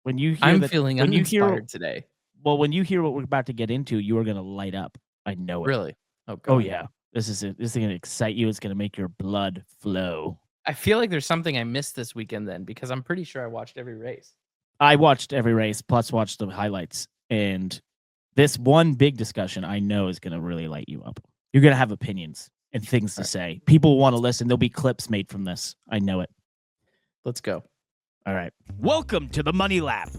When you hear I'm that, feeling when uninspired today. Well, when you hear what we're about to get into, you are going to light up. I know it. Really? Oh yeah. This is going to excite you. It's going to make your blood flow. I feel like there's something I missed this weekend then, because I'm pretty sure I watched every race. I watched every race, plus watched the highlights. And this one big discussion I know is going to really light you up. You're going to have opinions and things to say. People want to listen. There'll be clips made from this. I know it. Let's go. All right. Welcome to the Money Lap.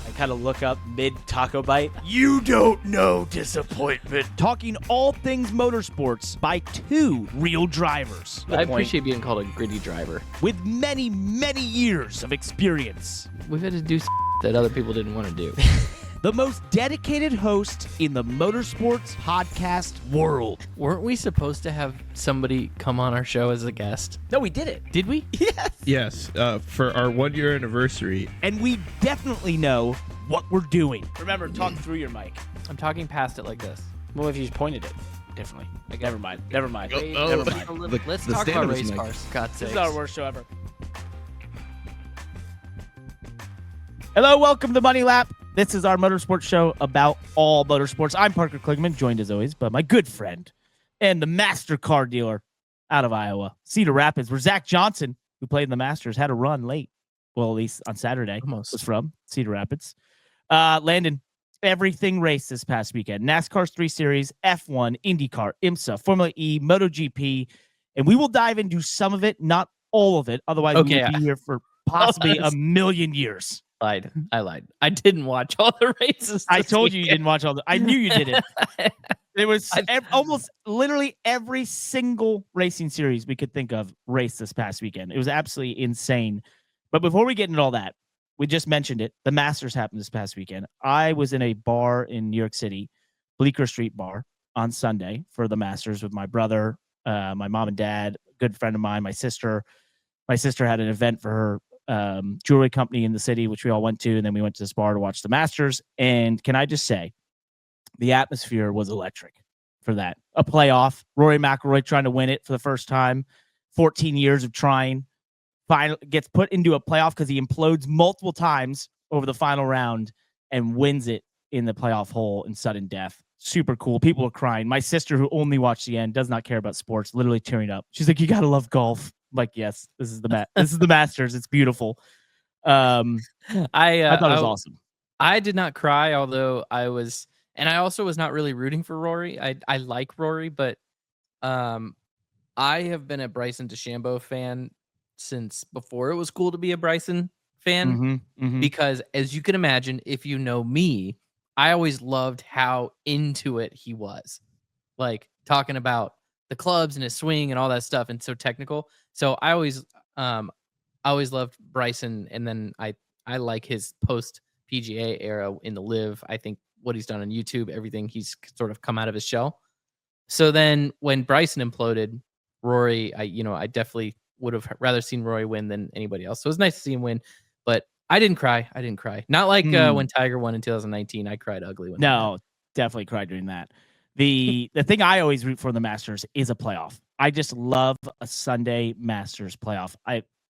I kind of look up mid taco bite. You don't know disappointment. Talking all things motorsports by two real drivers. I appreciate being called a gritty driver. With many, many years of experience. We've had to do that other people didn't want to do. The most dedicated host in the motorsports podcast world. Weren't we supposed to have somebody come on our show as a guest? No, we did it. Did we? Yes. Yes, for our 1 year anniversary. And we definitely know what we're doing. Remember, talk through your mic. I'm talking past it like this. Well, if you just pointed it. Differently. Never mind. Never mind. Oh. Never mind. Let's the talk stand about of his race mic. cars. God's This sakes. is our worst show ever. Hello, welcome to Money Lap. This is our motorsports show about all motorsports. I'm Parker Kligerman, joined as always by my good friend and the master car dealer out of Iowa, Cedar Rapids, where Zach Johnson, who played in the Masters, had a run late. Well, at least on Saturday, was from Cedar Rapids. Landon, everything raced this past weekend. NASCAR's 3 Series, F1, IndyCar, IMSA, Formula E, MotoGP, and we will dive into some of it, not all of it. Otherwise, we'll be here for possibly a million years. I lied. I didn't watch all the races. I told you didn't watch all the. I knew you didn't. There was almost literally every single racing series we could think of raced this past weekend. It was absolutely insane. But before we get into all that, we just mentioned it. The Masters happened this past weekend. I was in a bar in New York City, Bleecker Street Bar, on Sunday for the Masters with my brother, my mom and dad, a good friend of mine, my sister. My sister had an event for her jewelry company in the city, which we all went to, and then we went to this bar to watch the Masters. And can I just say, the atmosphere was electric for that. A playoff, Rory McIlroy trying to win it for the first time, 14 years of trying, finally gets put into a playoff because he implodes multiple times over the final round and wins it in the playoff hole in sudden death. Super cool. People are crying. My sister, who only watched the end, does not care about sports, literally tearing up. She's like, "You gotta love golf." I'm like, yes, this is the Masters. It's beautiful. I thought it was awesome. I did not cry, although I also was not really rooting for Rory. I like Rory, but I have been a Bryson DeChambeau fan since before it was cool to be a Bryson fan. Because as you can imagine, if you know me, I always loved how into it he was, like talking about the clubs and his swing and all that stuff, and so technical. So I always loved Bryson, and then I like his post PGA era in the Live. I think what he's done on YouTube, everything, he's sort of come out of his shell. So then when Bryson imploded, Rory, I definitely would have rather seen Rory win than anybody else. So it was nice to see him win, but I didn't cry. Not like when Tiger won in 2019. I cried ugly. No, definitely cried during that. The thing I always root for in the Masters is a playoff. I just love a Sunday Masters playoff.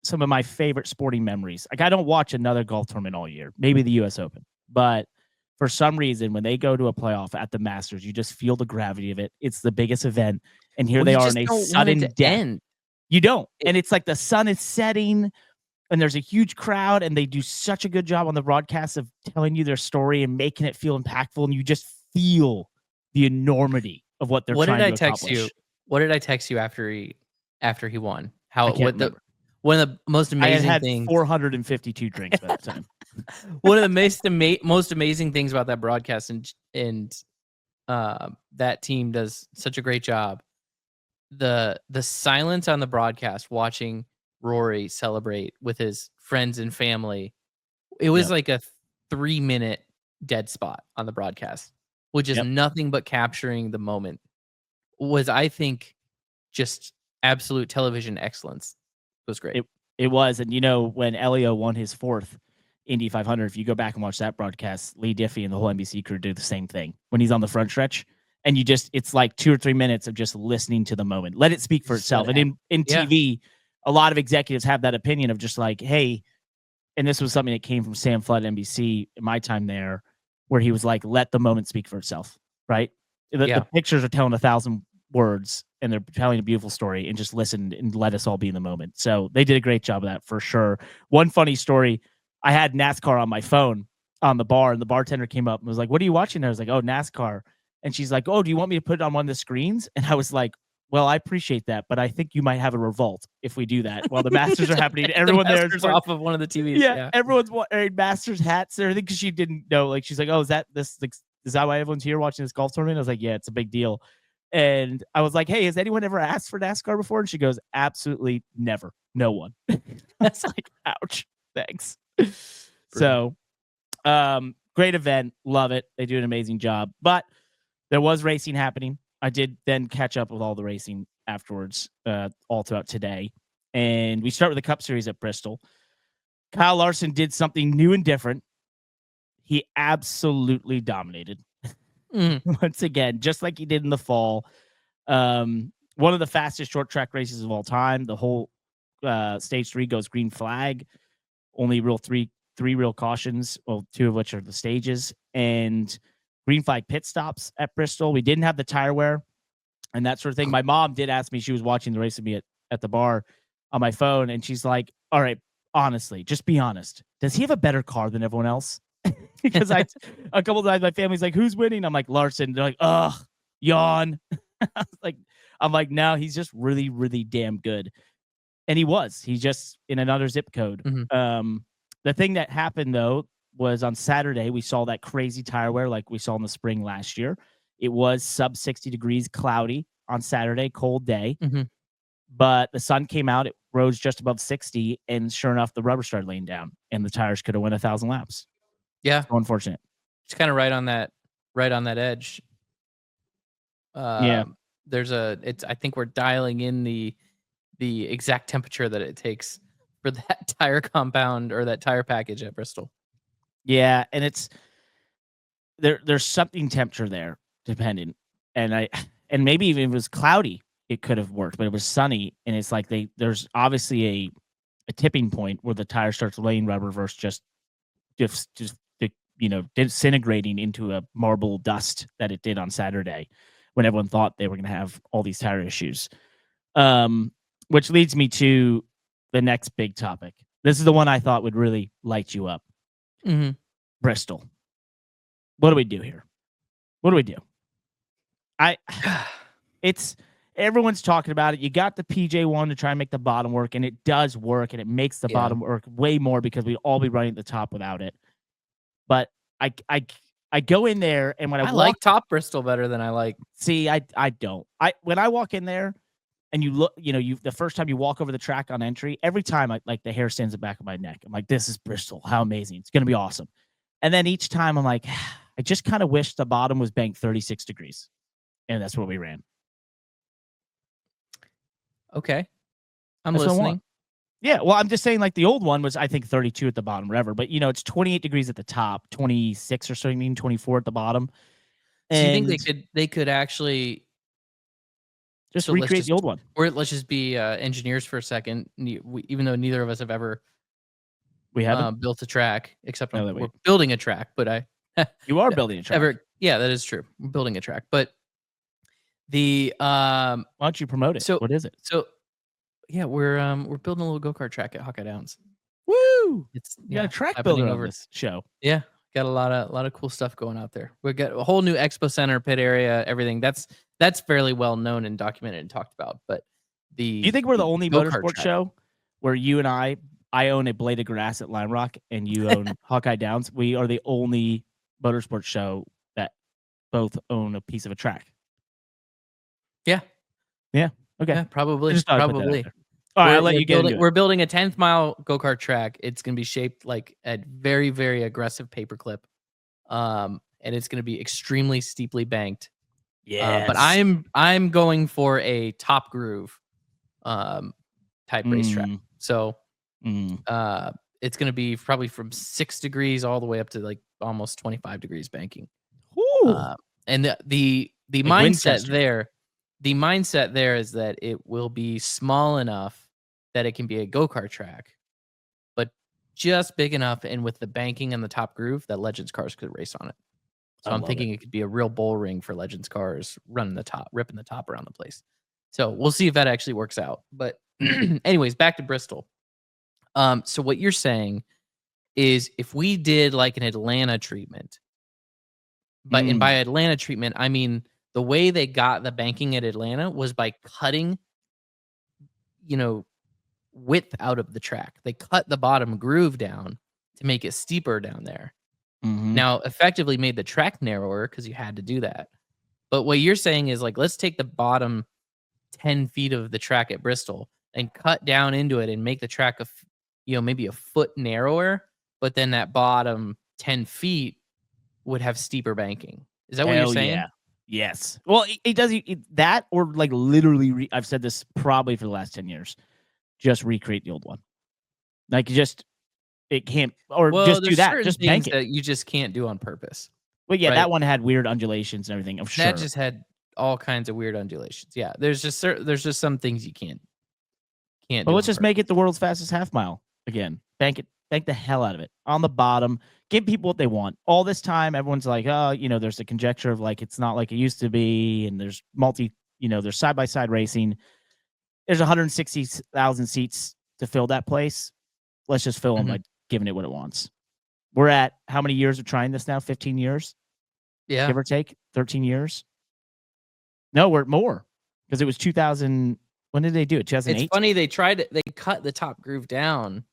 Some of my favorite sporting memories. Like, I don't watch another golf tournament all year, maybe the U.S. Open, but for some reason, when they go to a playoff at the Masters, you just feel the gravity of it. It's the biggest event, and here they are in a sudden death. You don't, and it's like the sun is setting, and there's a huge crowd, and they do such a good job on the broadcast of telling you their story and making it feel impactful, and you just feel the enormity of what they're trying to accomplish. What did I text you after he won? One of the most amazing things. 452 drinks by that time. One of the most amazing things about that broadcast, and that team does such a great job. The silence on the broadcast, watching Rory celebrate with his friends and family, it was like a 3-minute dead spot on the broadcast, which is nothing but capturing the moment. Was, I think, just absolute television excellence. It was great. It was. And when Elio won his 4th Indy 500, if you go back and watch that broadcast, Lee Diffie and the whole NBC crew do the same thing when he's on the front stretch. And it's like 2 or 3 minutes of just listening to the moment. Let it speak for itself. And in TV, a lot of executives have that opinion of just like, hey, and this was something that came from Sam Flood at NBC in my time there, where he was like, let the moment speak for itself, right? The pictures are telling 1,000 words and they're telling a beautiful story, and just listen and let us all be in the moment. So they did a great job of that for sure. One funny story, I had NASCAR on my phone on the bar, and the bartender came up and was like, what are you watching there? I was like, oh, NASCAR. And she's like, oh, do you want me to put it on one of the screens? And I was like, well, I appreciate that, but I think you might have a revolt if we do that while the Masters are happening. Everyone there is off of one of the TVs. Yeah, everyone's wearing Masters hats and everything, because she didn't know. Like, she's like, oh, is that why everyone's here watching this golf tournament? I was like, yeah, it's a big deal. And I was like, hey, has anyone ever asked for NASCAR before? And she goes, absolutely never. No one. That's like, ouch. Thanks. So, great event. Love it. They do an amazing job. But there was racing happening. I did then catch up with all the racing afterwards, all throughout today. And we start with the Cup Series at Bristol. Kyle Larson did something new and different. He absolutely dominated. Once again, just like he did in the fall. One of the fastest short track races of all time. The whole stage 3 goes green flag. Only three real cautions, well, 2 of which are the stages, and green flag pit stops at Bristol. We didn't have the tire wear and that sort of thing. My mom did ask me, she was watching the race with me at the bar on my phone, and she's like, all right, honestly, just be honest. Does he have a better car than everyone else? Because a couple of times my family's like, who's winning? I'm like, Larson. They're like, ugh, yawn. I'm like, no, he's just really, really damn good. And he's just in another zip code. The thing that happened, though, was on Saturday, we saw that crazy tire wear like we saw in the spring last year. It was sub 60 degrees, cloudy on Saturday, cold day. But the sun came out, it rose just above 60, and sure enough, the rubber started laying down, and the tires could have went 1,000 laps. Yeah. So unfortunate. It's kind of right on that edge. Yeah. I think we're dialing in the exact temperature that it takes for that tire compound or that tire package at Bristol. Yeah, and it's there's something temperature there, depending. And maybe even if it was cloudy, it could have worked, but it was sunny, and it's like there's obviously a tipping point where the tire starts laying rubber versus just disintegrating into a marble dust that it did on Saturday when everyone thought they were going to have all these tire issues. Which leads me to the next big topic. This is the one I thought would really light you up. Bristol. What do we do here? What do we do? Everyone's talking about it. You got the PJ1 to try and make the bottom work, and it does work, and it makes the bottom work way more because we'd all be running at the top without it. But I go in there, and when I like top Bristol better than I like. See, I don't. When I walk in there, and you look, the first time you walk over the track on entry, every time the hair stands the back of my neck. I'm like, this is Bristol. How amazing. It's going to be awesome. And then each time I'm like, I just kind of wish the bottom was banked 36 degrees. And that's what we ran. Okay. I'm that's listening. Yeah. Well, I'm just saying, like, the old one was, I think, 32 at the bottom, whatever. But, it's 28 degrees at the top, 26 or something, 24 at the bottom. So you think they could actually just recreate the old one? Or let's just be engineers for a second. Even though neither of us have ever built a track, except we're building a track. But you are building a track. Yeah, that is true. We're building a track. But why don't you promote it? So what is it? So yeah, we're building a little go-kart track at Hawkeye Downs. Woo! You got a track builder over this show. Yeah, got a lot of cool stuff going out there. We got a whole new expo center, pit area, everything. That's fairly well known and documented and talked about. But do you think we're the only motorsport show where you and I own a blade of grass at Lime Rock and you own Hawkeye Downs? We are the only motorsport show that both own a piece of a track. Yeah. Okay. Yeah, probably. All right, I'll let you get into it. We're building a 10th mile go-kart track. It's going to be shaped like a very, very aggressive paperclip. And it's going to be extremely steeply banked. Yeah. But I'm going for a top groove type racetrack. So it's going to be probably from 6 degrees all the way up to like almost 25 degrees banking. And the mindset there. The mindset there is that it will be small enough that it can be a go-kart track, but just big enough, and with the banking and the top groove, that Legends cars could race on it. So I'm thinking it could be a real bull ring for Legends cars running the top, ripping the top around the place. So we'll see if that actually works out. But anyways, back to Bristol. So what you're saying is if we did like an Atlanta treatment, but and by Atlanta treatment, I mean the way they got the banking at Atlanta was by cutting, width out of the track. They cut the bottom groove down to make it steeper down there. Now, effectively made the track narrower because you had to do that. But what you're saying is like, let's take the bottom 10 feet of the track at Bristol and cut down into it and make the track maybe a foot narrower, but then that bottom 10 feet would have steeper banking. Is that what you're saying? Yeah. Yes. Well, it does that, or like literally, I've said this probably for the last 10 years, just recreate the old one. Like it can't, or just do that. Just bank it. That you just can't do on purpose. Well, yeah, right? That one had weird undulations and everything. I'm sure that just had all kinds of weird undulations. Yeah, there's just some things you can't. But let's just make it the world's fastest half mile again. Bank the hell out of it on the bottom. Give people what they want. All this time, everyone's like, oh, there's a conjecture of like it's not like it used to be, and there's there's side by side racing. There's 160,000 seats to fill that place. Let's just fill them by giving it what it wants. We're at how many years of trying this now? 15 years? Yeah. Give or take? 13 years? No, we're at more. Because it was 2000. When did they do it? 2008? It's funny, they cut the top groove down,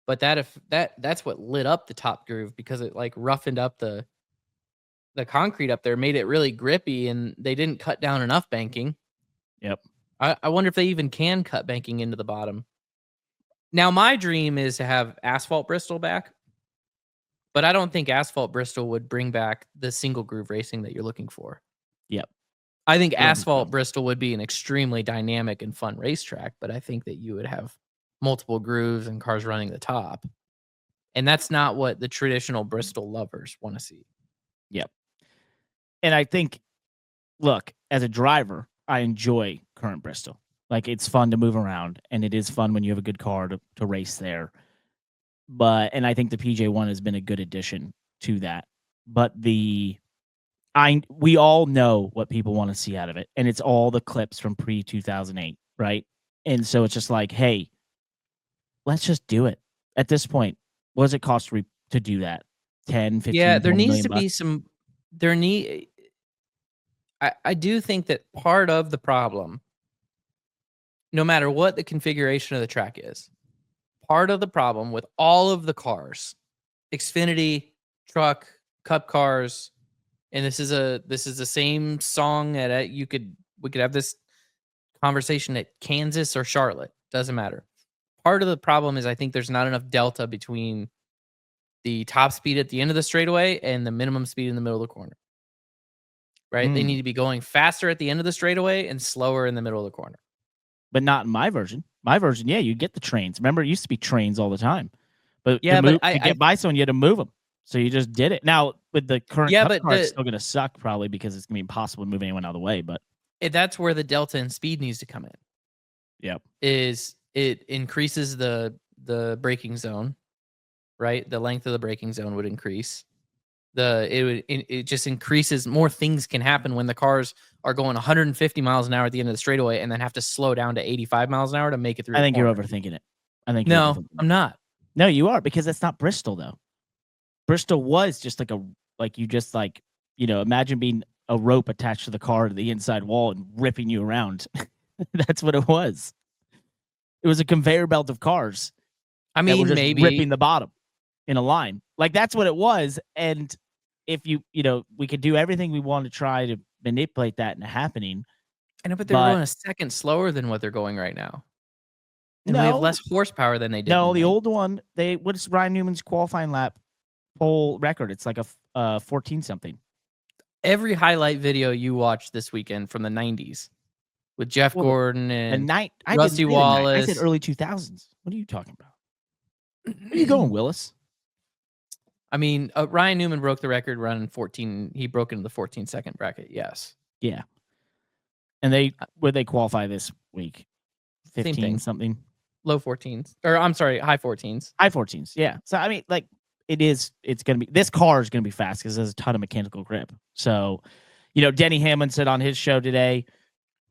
but that's what lit up the top groove because it like roughened up the concrete up there, made it really grippy, and they didn't cut down enough banking. Yep. I wonder if they even can cut banking into the bottom. Now, my dream is to have asphalt Bristol back, but I don't think asphalt Bristol would bring back the single groove racing that you're looking for. Yep. I think asphalt Bristol would be an extremely dynamic and fun racetrack, but I think that you would have multiple grooves and cars running the top. And that's not what the traditional Bristol lovers want to see. Yep. And I think, look, as a driver, I enjoy current Bristol. Like, it's fun to move around, and it is fun when you have a good car to race there. And I think the PJ1 has been a good addition to that. But we all know what people want to see out of it, and it's all the clips from pre-2008, right? And so it's just like, hey, let's just do it. At this point, what does it cost to do that? 10, 15, yeah, there needs to bucks? be some. I do think that part of the problem, no matter what the configuration of the track is, part of the problem with all of the cars, Xfinity, truck, Cup cars, and this is the same song we could have this conversation at Kansas or Charlotte, doesn't matter. Part of the problem is I think there's not enough delta between the top speed at the end of the straightaway and the minimum speed in the middle of the corner. Right? They need to be going faster at the end of the straightaway and slower in the middle of the corner. But not in my version. My version, yeah, you get the trains. Remember, it used to be trains all the time. But yeah, to get by someone, you had to move them. So you just did it. Now, with the current car, it's still going to suck probably because it's going to be impossible to move anyone out of the way. But that's where the delta in speed needs to come in. Yep. Is it increases the braking zone, right? The length of the braking zone would increase. It just increases. More things can happen when the cars are going 150 miles an hour at the end of the straightaway and then have to slow down to 85 miles an hour to make it through. I think you're overthinking it. No, I'm not. No, you are, because that's not Bristol though. Bristol was just imagine being a rope attached to the car to the inside wall and ripping you around. That's what it was. It was a conveyor belt of cars. I mean, that were just maybe ripping the bottom in a line. Like, that's what it was. And if we could do everything we want to try to manipulate that into happening. I know, but they're going a second slower than what they're going right now. And they have less horsepower than they did. No, the old one, what's Ryan Newman's qualifying lap pole record? It's like a 14 something. Every highlight video you watched this weekend from the 90s with Jeff Gordon and Rusty Wallace. I said early 2000s. What are you talking about? Where are you going, Willis? I mean, Ryan Newman broke the record running 14. He broke into the 14-second bracket. Yes. Yeah. And they qualify this week? 15 thing. something. low 14s, or I'm sorry, high 14s. High 14s, yeah. So I mean, like it's gonna be, this car is gonna be fast because there's a ton of mechanical grip. So, Denny Hamlin said on his show today,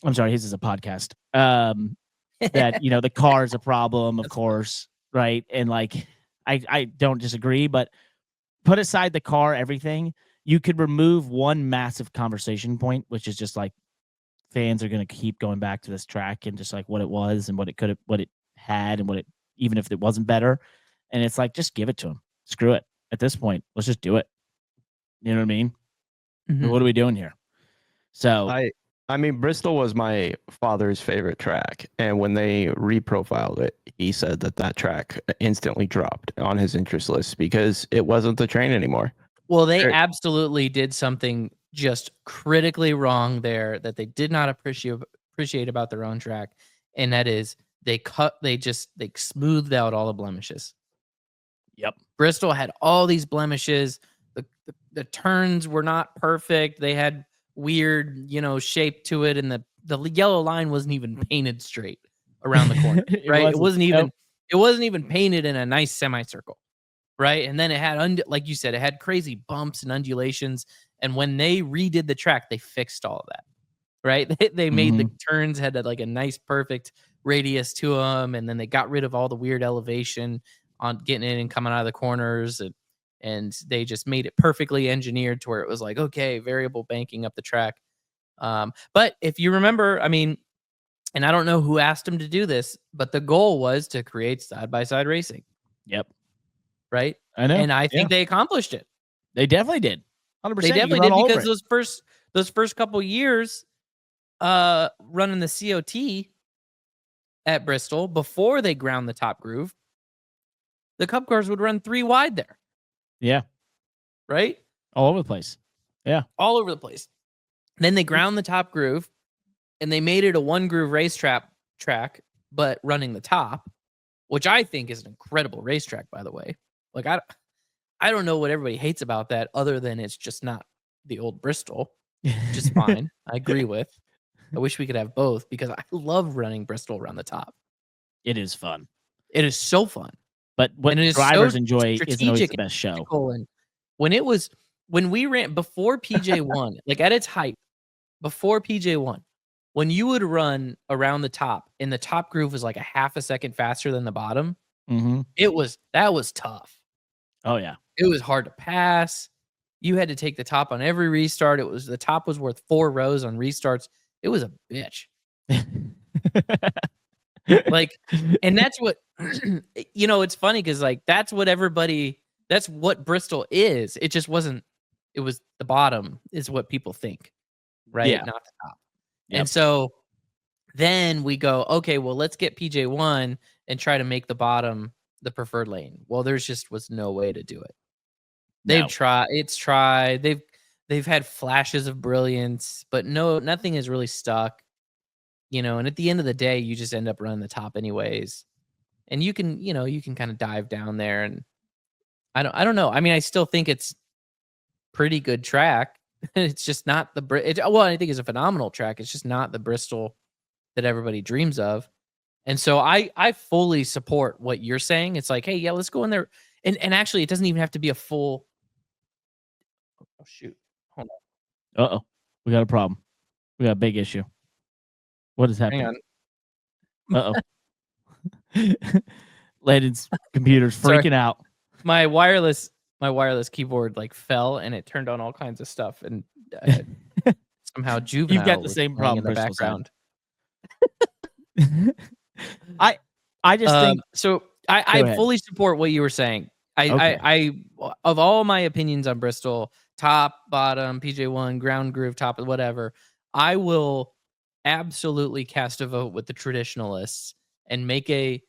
I'm sorry, his is a podcast, that the car is a problem, of course, right? And like I don't disagree, but put aside the car, everything, you could remove one massive conversation point, which is just like fans are going to keep going back to this track and just like what it was and what it had and even if it wasn't better. And it's like, just give it to them. Screw it. At this point, let's just do it. You know what I mean? Mhm. What are we doing here? So I mean, Bristol was my father's favorite track, and when they reprofiled it, he said that track instantly dropped on his interest list because it wasn't the train anymore. Well, they absolutely did something just critically wrong there that they did not appreciate about their own track, and that is they smoothed out all the blemishes. Yep. Bristol had all these blemishes. The turns were not perfect. They had weird, shape to it, and the yellow line wasn't even painted straight around the corner. Right? It wasn't even painted in a nice semicircle. Right? And then it had, like you said, it had crazy bumps and undulations. And when they redid the track, they fixed all of that. Right? They made the turns had like a nice, perfect radius to them, and then they got rid of all the weird elevation on getting in and coming out of the corners, and they just made it perfectly engineered to where it was like, okay, variable banking up the track. But if you remember, I mean, and I don't know who asked him to do this, but the goal was to create side-by-side racing. Yep. Right? I know. And I think they accomplished it. They definitely did. 100%. They definitely did, because those first couple years running the COT at Bristol, before they ground the top groove, the Cup cars would run 3 wide there. Yeah. Right? All over the place. Yeah. All over the place. Then they ground the top groove, and they made it a 1 groove racetrack, but running the top, which I think is an incredible racetrack, by the way. Like, I don't know what everybody hates about that, other than it's just not the old Bristol, which is fine. I agree with. I wish we could have both, because I love running Bristol around the top. It is fun. It is so fun. But what drivers enjoy isn't always the best show. And when we ran before PJ1, like at its height, before PJ1, when you would run around the top and the top groove was like a half a second faster than the bottom, that was tough. Oh yeah. It was hard to pass. You had to take the top on every restart. The top was worth 4 rows on restarts. It was a bitch. Like, and that's what, it's funny because like that's what Bristol is. It just wasn't, it was the bottom is what people think, right? Yeah. Not the top. Yep. And so then we go, okay, well, let's get PJ1 and try to make the bottom the preferred lane. Well, there's just was no way to do it. They've tried. They've had flashes of brilliance, but nothing has really stuck. And at the end of the day, you just end up running the top anyways. And you can kind of dive down there, and I don't know. I mean, I still think it's pretty good track. It's just not I think it's a phenomenal track. It's just not the Bristol that everybody dreams of. And so I fully support what you're saying. It's like, hey, yeah, let's go in there. And actually, it doesn't even have to be a full. Oh, shoot. Hold on. Uh-oh. We got a problem. We got a big issue. What is happening? Hang on. Uh-oh. Landon's computer's freaking out. My wireless keyboard like fell, and it turned on all kinds of stuff, and somehow Juvenile. You've got the same problem in the background. I just think so. I fully support what you were saying. I of all my opinions on Bristol, top, bottom, PJ1, ground groove, top, whatever, I will absolutely cast a vote with the traditionalists and make a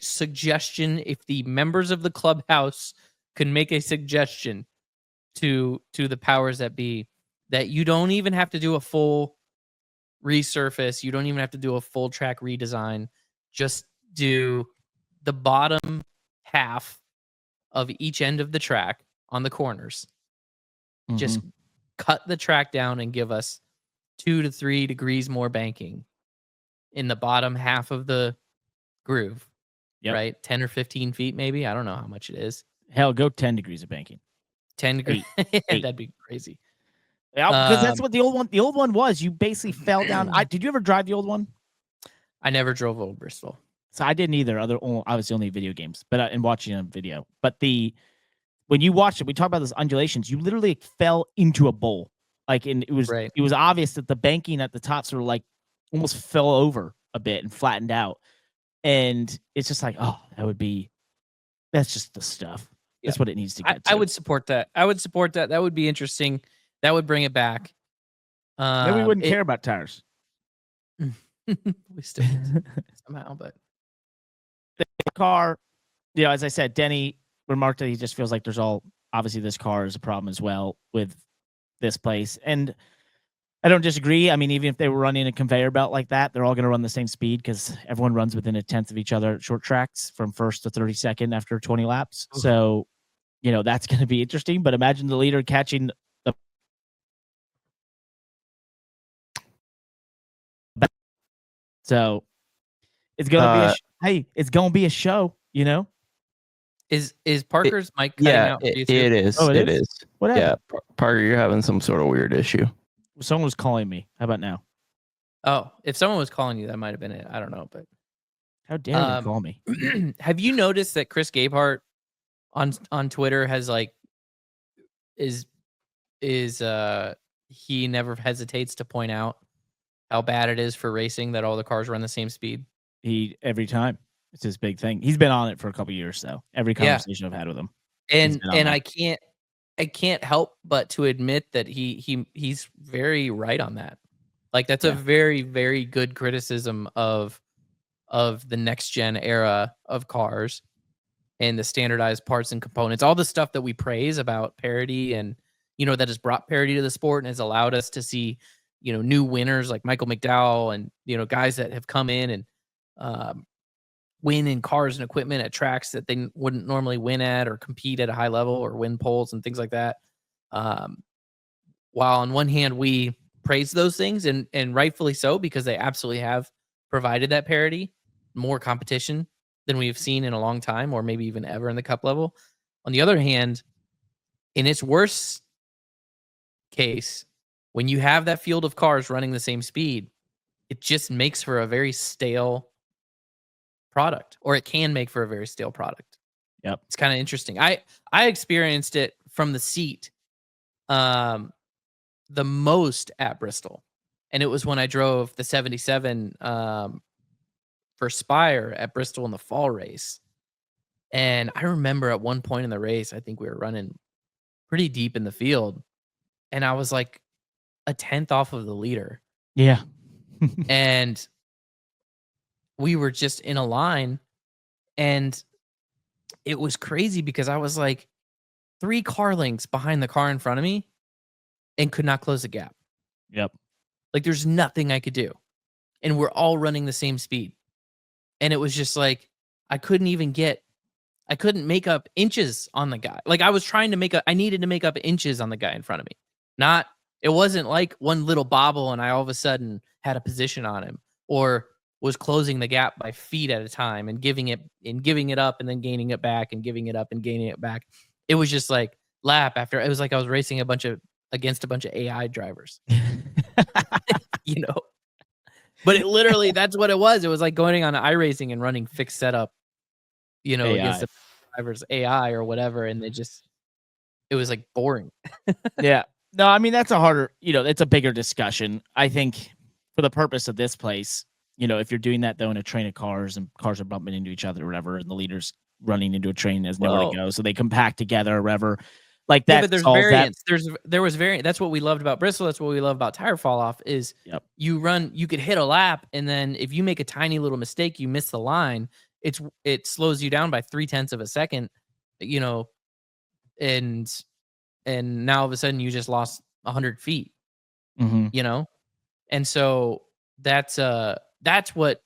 suggestion. If the members of the clubhouse can make a suggestion to the powers that be, that you don't even have to do a full resurface, you don't even have to do a full track redesign, just do the bottom half of each end of the track on the corners. Just cut the track down and give us 2 to 3 degrees more banking in the bottom half of the groove, Yep. right? 10 or 15 feet, maybe. I don't know how much it is. Hell, go 10 degrees of banking. 10 degrees. Eight. That'd be crazy. Yeah, because that's what the old one was. You basically fell down. Did you ever drive the old one? I never drove Old Bristol. So I didn't either. Obviously only video games, but and watching a video. But when you watched it, we talk about those undulations. You literally fell into a bowl. Like, and it was obvious that the banking at the top sort of like almost fell over a bit and flattened out. And it's just like, oh, that's just the stuff. That's what it needs to get to. I would support that. That would be interesting. That would bring it back. Maybe we wouldn't care about tires. We still somehow, but the car, as I said, Denny remarked that he just feels like obviously this car is a problem as well with this place. And I don't disagree. I mean, even if they were running a conveyor belt like that, they're all going to run the same speed because everyone runs within a tenth of each other at short tracks from first to 32nd after 20 laps. Ooh. So, that's going to be interesting. But imagine the leader catching the. So it's going to be it's going to be a show, Is Parker's mic cutting out? It is. Oh, it is. What happened? Yeah, Parker, you're having some sort of weird issue. Someone was calling me. How about now? Oh, if someone was calling you, that might have been it. I don't know, but how dare you call me? Have you noticed that Chris Gabehart on Twitter has he never hesitates to point out how bad it is for racing that all the cars run the same speed? Every time. It's his big thing. He's been on it for a couple years, though. Every conversation I've had with him. And I can't help but to admit that he's very right on that. Like, that's a very, very good criticism of the next gen era of cars and the standardized parts and components, all the stuff that we praise about parity and, that has brought parity to the sport and has allowed us to see, new winners like Michael McDowell and, guys that have come in and win in cars and equipment at tracks that they wouldn't normally win at or compete at a high level or win poles and things like that. While on one hand, we praise those things and rightfully so, because they absolutely have provided that parity, more competition than we've seen in a long time, or maybe even ever in the cup level. On the other hand, in its worst case, when you have that field of cars running the same speed, it just makes for a very stale product, or it can make for a very stale product. Yep. It's kind of interesting. I experienced it from the seat the most at Bristol. And it was when I drove the 77 for Spire at Bristol in the fall race. And I remember at one point in the race, I think we were running pretty deep in the field. And I was like a tenth off of the leader. Yeah. And we were just in a line, and it was crazy because I was like 3 car lengths behind the car in front of me and could not close the gap. Yep. Like, there's nothing I could do. And we're all running the same speed. And it was just like, I couldn't make up inches on the guy. Like, I needed to make up inches on the guy in front of me. It wasn't like one little bobble and I all of a sudden had a position on him, or was closing the gap by feet at a time and giving it up and then gaining it back and giving it up and gaining it back. It was just like lap after. It was like I was racing against a bunch of AI drivers, But it literally, that's what it was. It was like going on iRacing and running fixed setup, against the drivers AI or whatever, and it was like boring. Yeah. No, I mean, that's a harder, it's a bigger discussion. I think for the purpose of this place, if you're doing that though in a train of cars and cars are bumping into each other or whatever, and the leader's running into a train, has nowhere to go, so they compact together or whatever. Like that. Yeah, but there's variance. There was variance. That's what we loved about Bristol. That's what we love about tire fall off is you could hit a lap, and then if you make a tiny little mistake, you miss the line. It slows you down by 0.3 of a second, and now all of a sudden you just lost 100 feet, and so that's what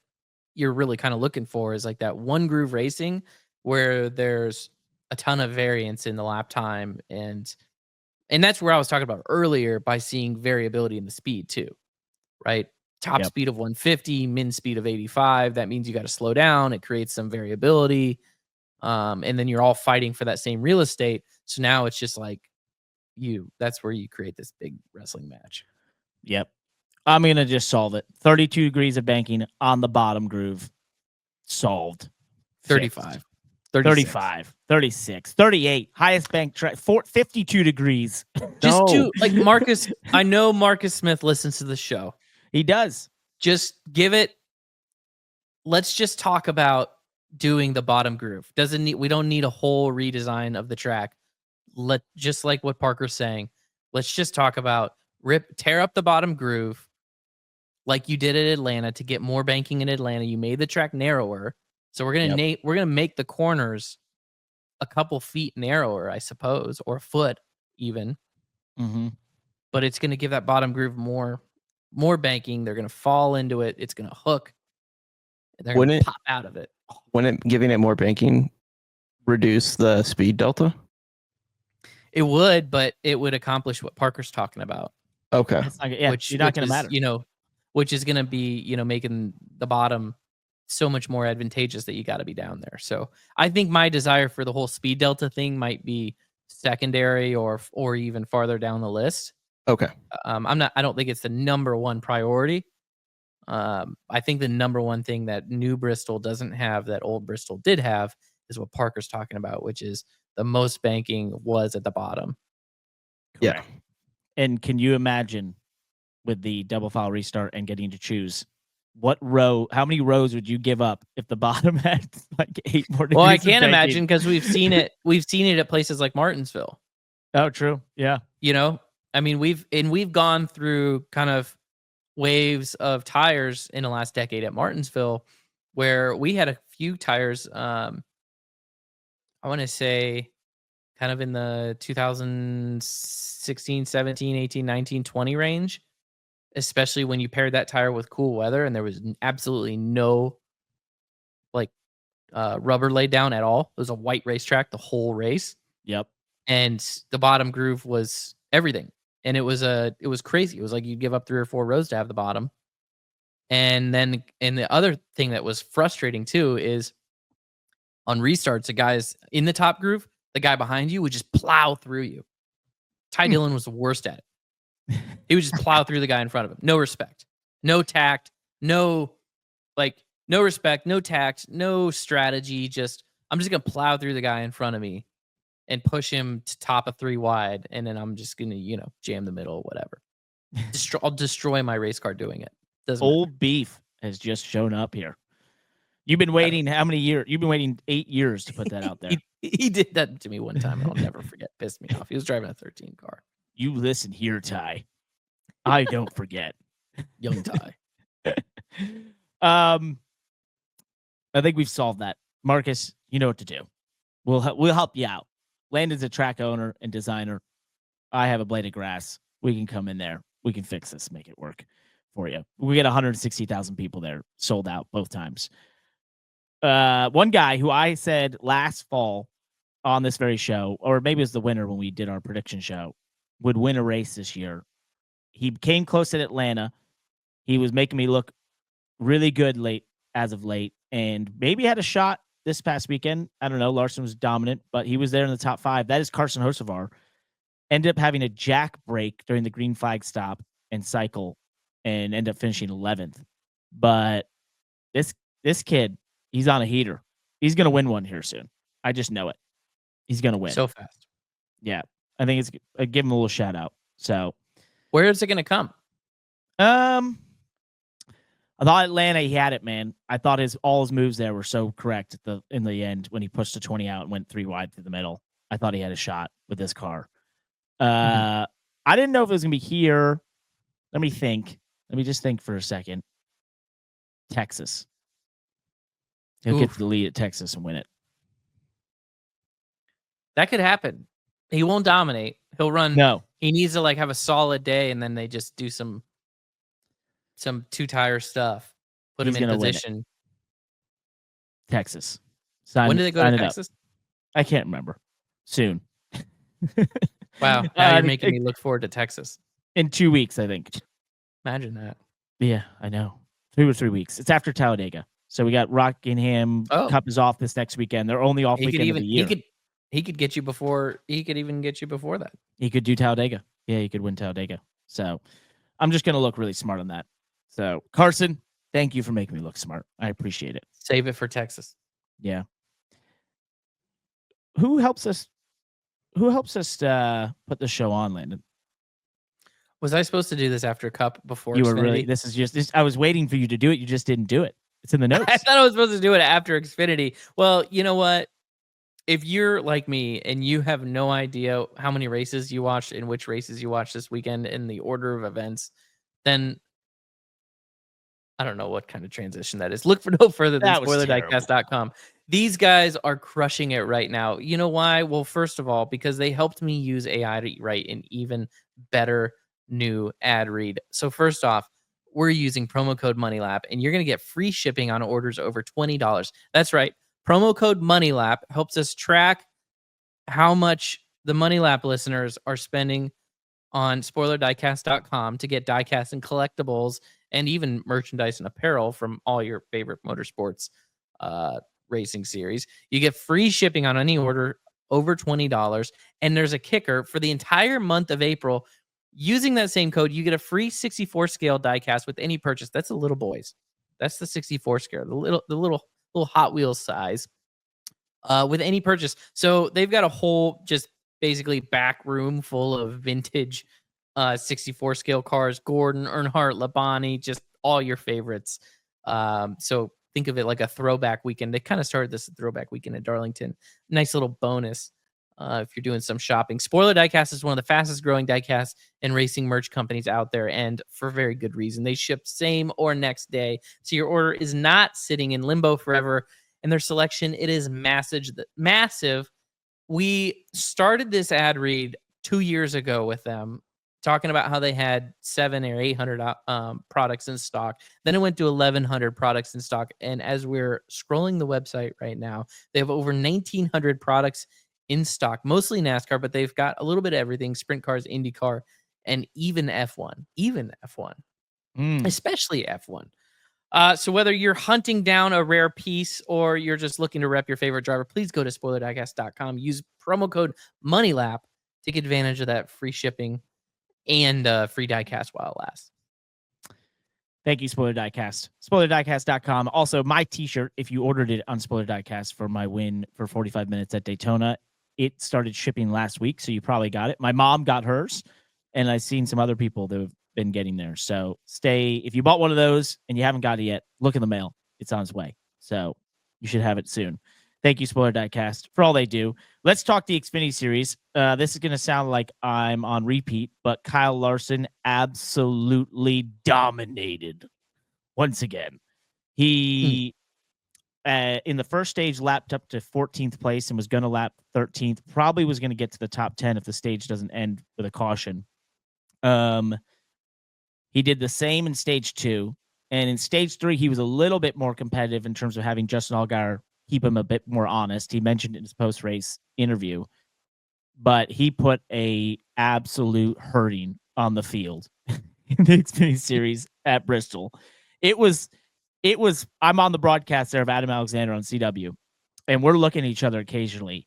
you're really kind of looking for, is like that one groove racing where there's a ton of variance in the lap time, and that's where I was talking about earlier by seeing variability in the speed too, right? top Yep. speed of 150, min speed of 85. That means you got to slow down. It creates some variability. And then you're all fighting for that same real estate. So now it's just like that's where you create this big wrestling match. Yep. I'm going to just solve it. 32 degrees of banking on the bottom groove. Solved. 35. 35, 36, 38, highest bank track, 52 degrees. Just No. like Marcus, I know Marcus Smith listens to the show. He does. Just let's just talk about doing the bottom groove. We don't need a whole redesign of the track. Just like what Parker's saying, let's just talk about tear up the bottom groove like you did at Atlanta to get more banking in Atlanta. You made the track narrower. So we're gonna make the corners a couple feet narrower, I suppose, or a foot even. Mm-hmm. But it's gonna give that bottom groove more banking. They're gonna fall into it. It's gonna hook. And they're gonna pop out of it. Wouldn't giving it more banking reduce the speed delta? It would, but it would accomplish what Parker's talking about. Okay. You're not going to matter. Which is going to be, making the bottom so much more advantageous that you got to be down there. So I think my desire for the whole speed delta thing might be secondary or even farther down the list. Okay. I don't think it's the number one priority. I think the number one thing that new Bristol doesn't have that old Bristol did have is what Parker's talking about, which is the most banking was at the bottom. Yeah. And can you imagine with the double file restart and getting to choose how many rows would you give up if the bottom had like 8 more degrees? Well, I can't imagine because we've seen it at places like Martinsville. Oh, true. Yeah. I mean, we've gone through kind of waves of tires in the last decade at Martinsville where we had a few tires, I want to say kind of in the 2016, 17, 18, 19, 20 range, especially when you paired that tire with cool weather and there was absolutely no rubber laid down at all. It was a white racetrack the whole race. Yep. And the bottom groove was everything. And it was crazy. It was like you'd give up 3 or 4 rows to have the bottom. And the other thing that was frustrating too is on restarts, the guys in the top groove, the guy behind you would just plow through you. Ty Dillon was the worst at it. He would just plow through the guy in front of him. No respect, no tact, no respect, no tact, no strategy. I'm just going to plow through the guy in front of me and push him to top of 3 wide. And then I'm just going to, jam the middle, whatever. I'll destroy my race car doing it. Old beef has just shown up here. You've been waiting how many years? You've been waiting 8 years to put that out there. He did that to me one time, and I'll never forget. Pissed me off. He was driving a 13 car. You listen here, Ty. I don't forget. Young Ty. I think we've solved that. Marcus, you know what to do. We'll help you out. Landon's a track owner and designer. I have a blade of grass. We can come in there. We can fix this, make it work for you. We get 160,000 people there, sold out both times. One guy who I said last fall on this very show, or maybe it was the winner when we did our prediction show, would win a race this year. He came close at Atlanta. He was making me look really good as of late, and maybe had a shot this past weekend. I don't know. Larson was dominant, but he was there in the top 5. That is Carson Hocevar. Ended up having a jack break during the green flag stop and cycle, and ended up finishing 11th. But this kid, he's on a heater. He's going to win one here soon. I just know it. He's going to win. So fast. Yeah. I think I give him a little shout out. So where is it going to come? I thought Atlanta, he had it, man. I thought all his moves there were so correct in the end when he pushed the 20 out and went 3 wide through the middle. I thought he had a shot with this car. I didn't know if it was going to be here. Let me think. Let me just think for a second. Texas. He'll get to the lead at Texas and win it. That could happen. He won't dominate. He'll run. No. He needs to have a solid day, and then they just do some 2-tire stuff. Put him in position. Texas. When do they go to Texas? I can't remember. Soon. Wow. Now you're making me look forward to Texas. In 2 weeks, I think. Imagine that. Yeah, I know. 2 or 3 weeks. It's after Talladega. So we got Rockingham. Oh. Cup is off this next weekend. They're only off He could weekend of even the year. he could get you before he could even get you before that. He could do Talladega. Yeah, he could win Talladega. So I'm just going to look really smart on that. So Carson, thank you for making me look smart. I appreciate it. Save it for Texas. Yeah. Who helps us put the show on, Landon? Was I supposed to do this after Cup before You were Xfinity? really this is just this I was waiting for you to do it. You just didn't do it. It's in the notes. I thought I was supposed to do it after Xfinity. Well, you know what? If you're like me and you have no idea how many races you watched and which races you watched this weekend in the order of events, then I don't know what kind of transition that is. Look for no further than That was SpoilerDiecast.com. These guys are crushing it right now. You know why? Well, first of all, because they helped me use AI to write an even better new ad read. So first off, we're using promo code MONEYLAP, and you're going to get free shipping on orders over $20. That's right. Promo code MONEYLAP helps us track how much the MoneyLap listeners are spending on SpoilerDiecast.com to get diecast and collectibles and even merchandise and apparel from all your favorite motorsports racing series. You get free shipping on any order over $20. And there's a kicker for the entire month of April. Using that same code, you get a free 64 scale diecast with any purchase. That's the little boys. That's the 64 scale, the little Hot Wheels size with any purchase. So they've got a whole just basically back room full of vintage 64 scale cars, Gordon, Earnhardt, Labonte, just all your favorites. So think of it like a throwback weekend. They kind of started this throwback weekend at Darlington. Nice little bonus if you're doing some shopping. Spoiler Diecast is one of the fastest growing diecast and racing merch companies out there, and for very good reason. They ship same or next day, so your order is not sitting in limbo forever. And their selection, it is massive. We started this ad read 2 years ago with them, talking about how they had 700 or 800 products in stock. Then it went to 1,100 products in stock. And as we're scrolling the website right now, they have over 1,900 products in stock, mostly NASCAR, but they've got a little bit of everything: sprint cars, IndyCar, and even F1, especially F1. So whether you're hunting down a rare piece or you're just looking to rep your favorite driver, please go to SpoilerDiecast.com. Use promo code MONEYLAP. Take advantage of that free shipping and free diecast while it lasts. Thank you, Spoiler Diecast. SpoilerDiecast.com. Also, my t-shirt, if you ordered it on Spoiler Diecast for my win for 45 minutes at Daytona, it started shipping last week, so you probably got it. My mom got hers, and I've seen some other people that have been getting there. So if you bought one of those and you haven't got it yet, look in the mail. It's on its way. So you should have it soon. Thank you, Spoiler Diecast, for all they do. Let's talk the Xfinity Series. This is going to sound like I'm on repeat, but Kyle Larson absolutely dominated once again. He, in the first stage, lapped up to 14th place and was going to lap 13th. Probably was going to get to the top 10 if the stage doesn't end with a caution. He did the same in stage 2. And in stage 3, he was a little bit more competitive in terms of having Justin Allgaier keep him a bit more honest. He mentioned it in his post-race interview, but he put a absolute hurting on the field in the Xfinity Series at Bristol. It was, I'm on the broadcast there of Adam Alexander on CW, and we're looking at each other occasionally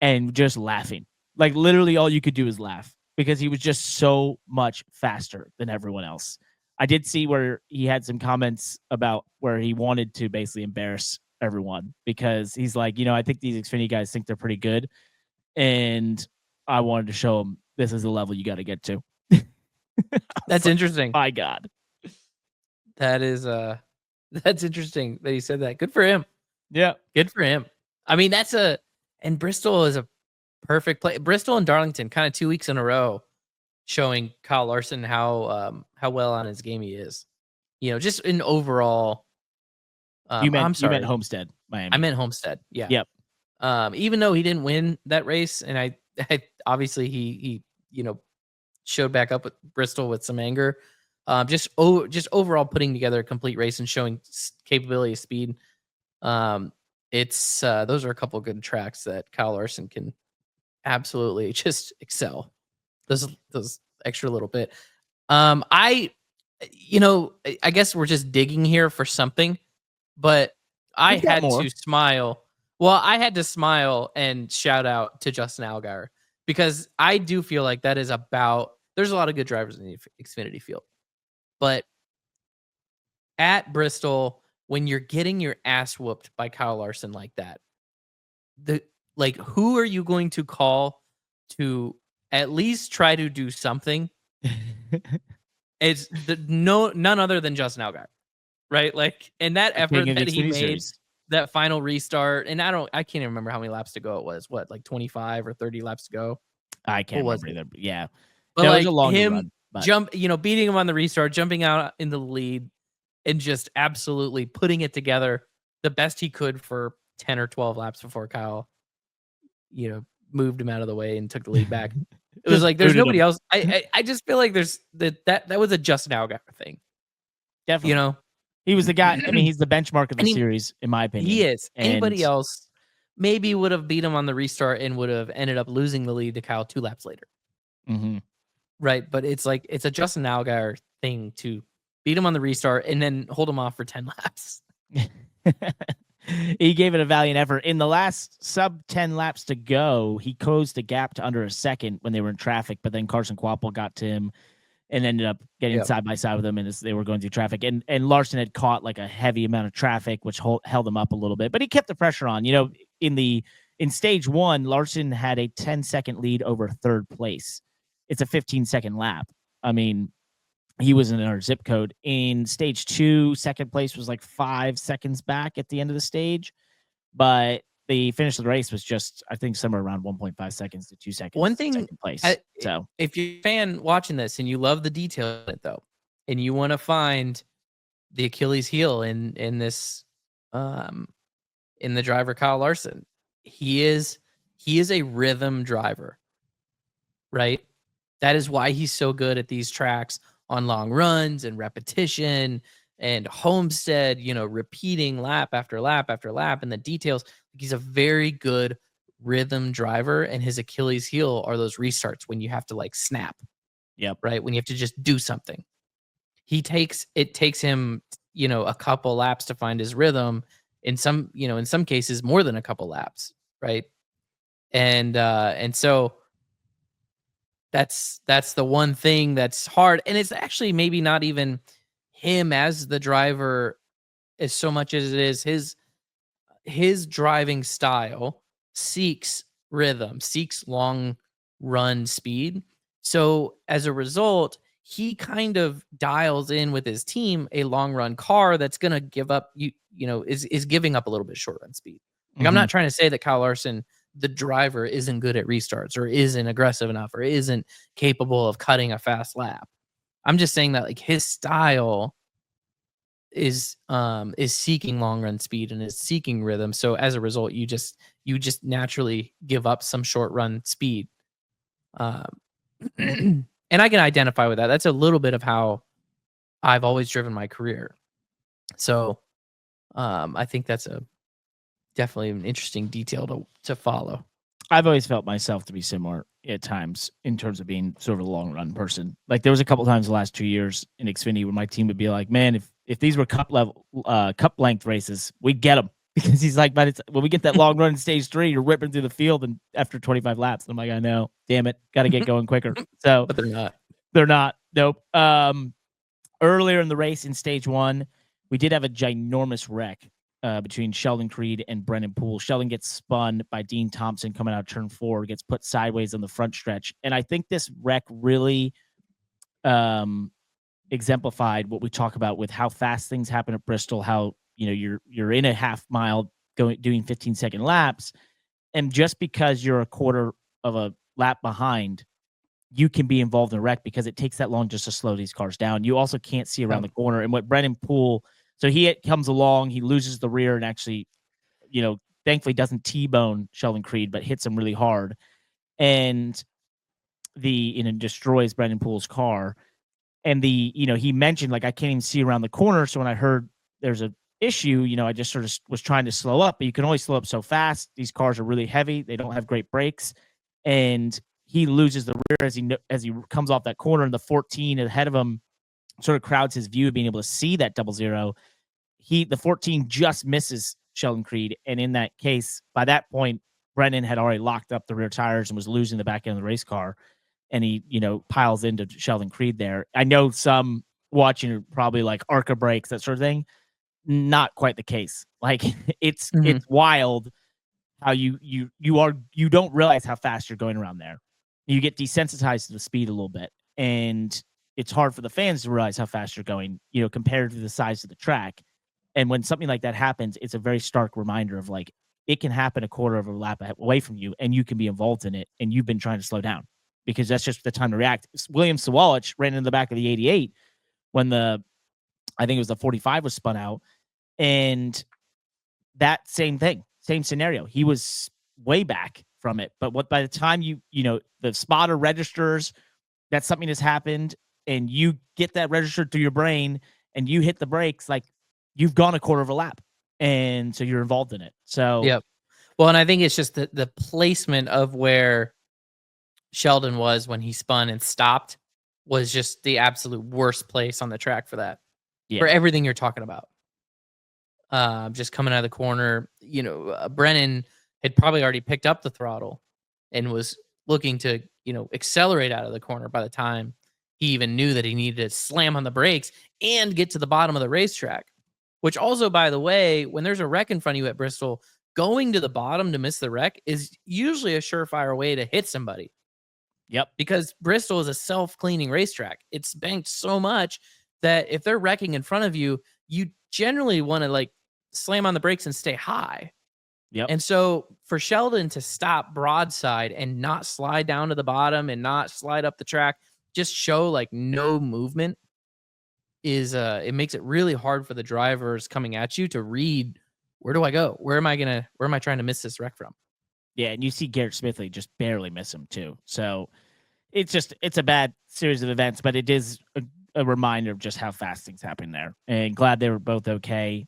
and just laughing. Like literally all you could do is laugh because he was just so much faster than everyone else. I did see where he had some comments about where he wanted to basically embarrass everyone because he's like, I think these Xfinity guys think they're pretty good, and I wanted to show them this is the level you got to get to. That's interesting. My God, that is that's interesting that he said that. Good for him. Yeah, good for him. I mean, and Bristol is a perfect play. Bristol and Darlington, kind of 2 weeks in a row, showing Kyle Larson how well on his game he is. Just in overall. You meant Homestead, Miami. I meant Homestead. Yeah. Yep. Even though he didn't win that race, and I obviously he showed back up with Bristol with some anger. Just overall putting together a complete race and showing capability of speed. It's those are a couple of good tracks that Kyle Larson can absolutely just excel. Those extra little bit. I guess we're just digging here for something, but I We've got had more. to smile. Well, I had to smile and shout out to Justin Allgaier because I do feel like that is about. There's a lot of good drivers in the Xfinity field, but at Bristol, when you're getting your ass whooped by Kyle Larson like that, who are you going to call to at least try to do something? It's none other than Justin Allgaier, right? Like, and that The king effort of the that he Xfinity made, Series. that final restart, and I can't even remember how many laps to go it was. What, like 25 or 30 laps to go? I can't was remember it? either. But yeah, But no, it was a like longer him run. But beating him on the restart, jumping out into the lead, and just absolutely putting it together the best he could for 10 or 12 laps before Kyle, moved him out of the way and took the lead back. It was just like there's booted nobody him. else. I just feel like there's that was a Justin Allgaier thing. Definitely. He was the guy. I mean, he's the benchmark of the And series, in my opinion. He is. Anybody And else maybe would have beat him on the restart and would have ended up losing the lead to Kyle 2 laps later. mhm. Right. But it's like it's a Justin Allgaier thing to beat him on the restart and then hold him off for 10 laps. He gave it a valiant effort. In the last sub 10 laps to go, he closed the gap to under a second when they were in traffic, but then Carson Quapple got to him and ended up getting side by side with him as they were going through traffic. And Larson had caught like a heavy amount of traffic, which held him up a little bit, but he kept the pressure on. In stage one, Larson had a 10-second lead over third place. It's a 15-second lap. I mean, he was in our zip code. In stage two, second place was like 5 seconds back at the end of the stage, but the finish of the race was just, I think, somewhere around 1.5 seconds to 2 seconds. One thing, second place. So if you're a fan watching this and you love the detail of it though, and you want to find the Achilles heel in this, in the driver Kyle Larson, he is a rhythm driver, right? That is why he's so good at these tracks on long runs and repetition and Homestead, repeating lap after lap after lap and the details. He's a very good rhythm driver, and his Achilles heel are those restarts when you have to like snap. Yep. Right. When you have to just do something. It takes him, a couple laps to find his rhythm. In some cases more than a couple laps. Right. And so that's the one thing that's hard. And it's actually maybe not even him as the driver as so much as it is his driving style seeks rhythm, seeks long run speed. So as a result, he kind of dials in with his team a long run car that's going to give up, is giving up a little bit short run speed. Like, I'm not trying to say that Kyle Larson, the driver, isn't good at restarts or isn't aggressive enough or isn't capable of cutting a fast lap. I'm just saying that like his style is seeking long run speed and is seeking rhythm. So as a result, you just naturally give up some short run speed. And I can identify with that. That's a little bit of how I've always driven my career. So I think that's definitely an interesting detail to follow. I've always felt myself to be similar at times in terms of being sort of a long run person. Like there was a couple times the last 2 years in Xfinity where my team would be like, man, if these were cup length races, we'd get them. Because he's like, but when we get that long run in stage 3, you're ripping through the field and after 25 laps. And I'm like, I know, damn it, got to get going quicker. So, but they're not. They're not. Nope. Earlier in the race in stage 1, we did have a ginormous wreck between Sheldon Creed and Brennan Poole. Sheldon gets spun by Dean Thompson coming out of turn 4, gets put sideways on the front stretch. And I think this wreck really exemplified what we talk about with how fast things happen at Bristol, how you're in a half mile doing 15-second laps, and just because you're a quarter of a lap behind, you can be involved in a wreck because it takes that long just to slow these cars down. You also can't see around the corner. And what Brennan Poole, so he comes along, he loses the rear and actually, thankfully doesn't T-bone Sheldon Creed, but hits him really hard. And destroys Brennan Poole's car. And he mentioned, like, I can't even see around the corner. So when I heard there's a issue, I just sort of was trying to slow up, but you can only slow up so fast. These cars are really heavy. They don't have great brakes. And he loses the rear as he comes off that corner, and the 14 ahead of him sort of crowds his view of being able to see that 00. The 14 just misses Sheldon Creed. And in that case, by that point, Brennan had already locked up the rear tires and was losing the back end of the race car. And he, piles into Sheldon Creed there. I know some watching are probably like ARCA brakes, that sort of thing. Not quite the case. Like it's wild how you don't realize how fast you're going around there. You get desensitized to the speed a little bit, and it's hard for the fans to realize how fast you're going, compared to the size of the track. And when something like that happens, it's a very stark reminder of like, it can happen a quarter of a lap away from you and you can be involved in it. And you've been trying to slow down because that's just the time to react. William Sawalich ran in the back of the 88 when I think it was the 45 was spun out, and that same thing, same scenario. He was way back from it. But by the time the spotter registers that something has happened and you get that registered through your brain and you hit the brakes, like you've gone a quarter of a lap. And so you're involved in it. So, yep. Well, and I think it's just the placement of where Sheldon was when he spun and stopped was just the absolute worst place on the track for that. Yeah. For everything you're talking about. Just coming out of the corner, Brennan had probably already picked up the throttle and was looking to, accelerate out of the corner by the time he even knew that he needed to slam on the brakes and get to the bottom of the racetrack. Which also, by the way, when there's a wreck in front of you at Bristol, going to the bottom to miss the wreck is usually a surefire way to hit somebody. Yep. Because Bristol is a self-cleaning racetrack. It's banked so much that if they're wrecking in front of you, you generally want to like slam on the brakes and stay high. Yep. And so for Sheldon to stop broadside and not slide down to the bottom and not slide up the track, just show like no movement, is it makes it really hard for the drivers coming at you to read, where do I go? Where am I trying to miss this wreck from? Yeah, and you see Garrett Smithley just barely miss him too. So it's a bad series of events, but it is a reminder of just how fast things happen there. And glad they were both okay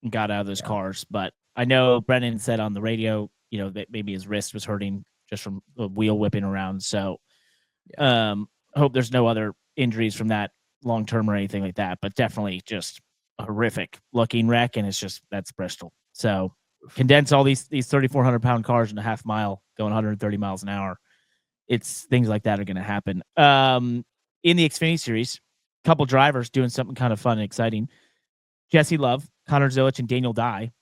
and got out of those cars. But I know Brennan said on the radio, that maybe his wrist was hurting just from the wheel whipping around. So I hope there's no other injuries from that long term or anything like that, but definitely just a horrific looking wreck. And that's Bristol. So condense all these 3,400 pound cars in a half mile going 130 miles an hour. It's things like that are going to happen. In the Xfinity series, a couple drivers doing something kind of fun and exciting. Jesse Love, Connor Zilich, and Daniel Dye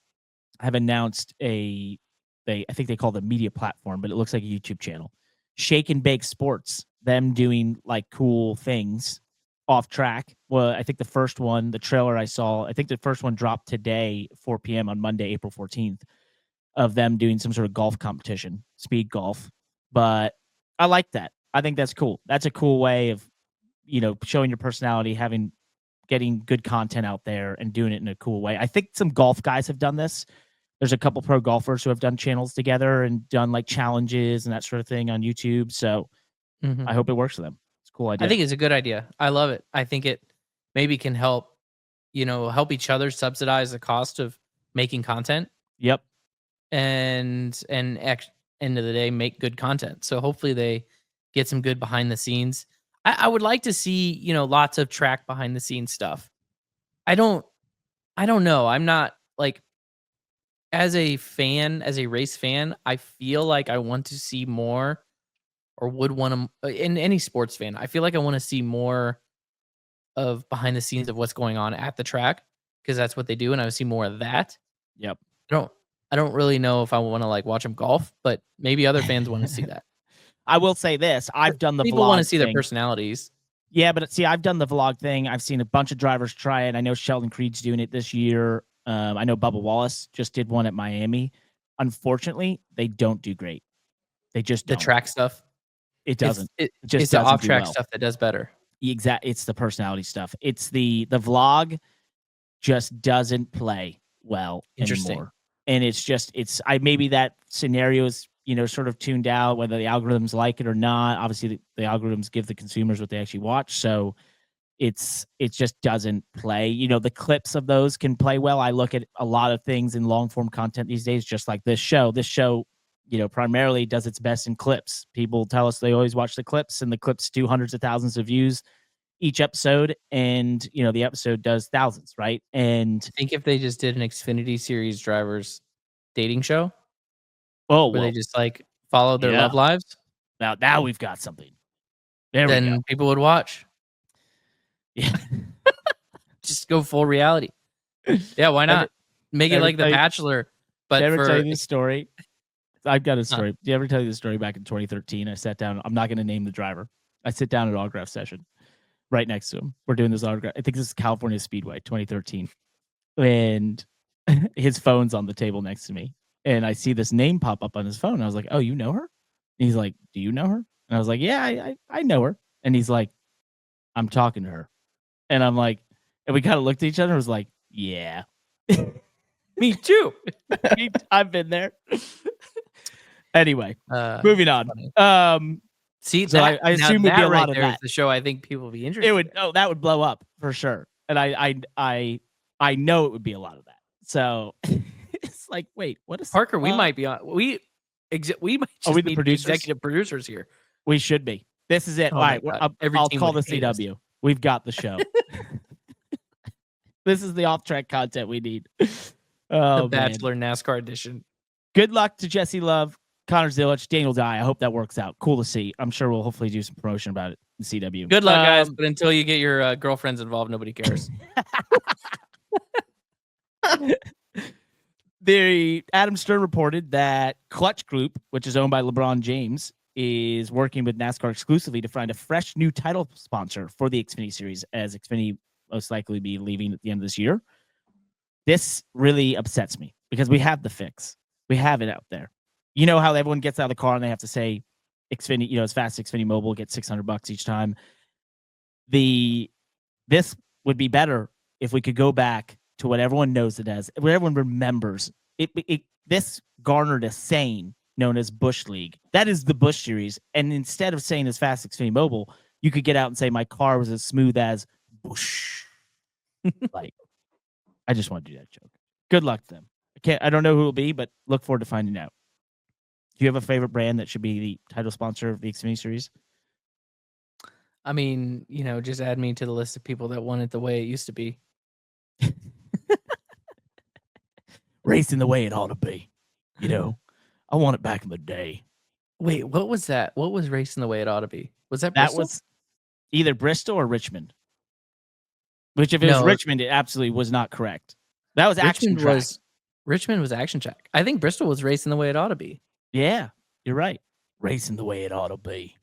have announced I think they call it a media platform, but it looks like a YouTube channel. Shake and Bake Sports, them doing like cool things off track. Well, I think the first one, the trailer I saw, I think the first one dropped today, 4 p.m. on Monday, April 14th, of them doing some sort of golf competition, speed golf. But I like that. I think that's cool. That's a cool way of, showing your personality, getting good content out there and doing it in a cool way. I think some golf guys have done this. There's a couple pro golfers who have done channels together and done like challenges and that sort of thing on YouTube. So I hope it works for them. It's a cool idea. I think it's a good idea. I love it. I think it maybe can help, help each other subsidize the cost of making content. Yep. And end of the day, make good content. So hopefully they get some good behind the scenes. I would like to see, lots of track behind the scenes stuff. I don't know. I'm not like, as a race fan, I feel like I want to see more, or would want to, in any sports fan, I feel like I want to see more of behind the scenes of what's going on at the track, because that's what they do. And I would see more of that. Yep. I don't really know if I want to like watch them golf, but maybe other fans want to see that. I will say this. I've done the People vlog want to see thing. their personalities. Yeah, but see, I've done the vlog thing. I've seen a bunch of drivers try it. I know Sheldon Creed's doing it this year. I know Bubba Wallace just did one at Miami. Unfortunately, they don't do great. They just don't. The track stuff. It doesn't. It's just the doesn't do off-track well. stuff that does better. It's the personality stuff. It's the vlog just doesn't play well anymore. And maybe that scenario is, sort of tuned out, whether the algorithms like it or not. Obviously the algorithms give the consumers what they actually watch. So it just doesn't play. The clips of those can play well. I look at a lot of things in long form content these days, just like this show. This show, primarily does its best in clips. People tell us they always watch the clips, and the clips do hundreds of thousands of views each episode, and the episode does thousands, right? And I think if they just did an Xfinity Series drivers dating show, oh, where well, they just like followed their yeah. love lives, now we've got something. There we go. then people would watch. Yeah. Just go full reality. Yeah, why not? Make it ever like The tell you- Bachelor, Did but I ever for tell you this story? I've got a story. Did I ever tell you this story back in 2013? I sat down. I'm not going to name the driver. I sit down at an autograph session right next to him. We're doing this autograph. I think this is California Speedway, 2013. And his phone's on the table next to me. And I see this name pop up on his phone. I was like, oh, you know her? And he's like, do you know her? And I was like, yeah, I know her. And he's like, I'm talking to her. And I'm like, and we kind of looked at each other and was like, yeah. me too. I've been there. Anyway, moving on. Funny. See, So that, I assume would be a right lot of there is that. the show I think people would be interested. It would. Oh, that would blow up for sure. And I know it would be a lot of that. So it's like, wait, what is Parker? We might be on. We might just we be the producers? executive producers here. We should be. This is it. Oh All my right, God. Every I'll team call the would hate us. CW. We've got the show. This is the off-track content we need. Oh, The man. Bachelor NASCAR edition. Good luck to Jesse Love, Connor Zillich, Daniel Dye. I hope that works out. Cool to see. I'm sure we'll hopefully do some promotion about it in CW. Good luck, guys. But until you get your girlfriends involved, nobody cares. The Adam Stern reported that Clutch Group, which is owned by LeBron James, is working with NASCAR exclusively to find a fresh new title sponsor for the Xfinity Series, as Xfinity most likely be leaving at the end of this year. This really upsets me because we have the fix. We have it out there. You know how everyone gets out of the car and they have to say Xfinity, as fast as Xfinity Mobile gets $600 each time. This would be better if we could go back to what everyone knows it as, what everyone remembers. This garnered a saying known as Bush League. That is the Bush Series. And instead of saying as fast as Xfinity Mobile, you could get out and say my car was as smooth as Bush. Like, I just want to do that joke. Good luck to them. I don't know who it will be, but look forward to finding out. Do you have a favorite brand that should be the title sponsor of the Xfinity Series? I mean, just add me to the list of people that want it the way it used to be. Racing the way it ought to be. I want it back in the day. Wait, what was that? What was racing the way it ought to be? Was that That Bristol? was either Bristol or Richmond. Which, if it was Richmond, it absolutely was not correct. That was Action Track. Richmond was Action Track. I think Bristol was racing the way it ought to be. Yeah, you're right. Racing the way it ought to be.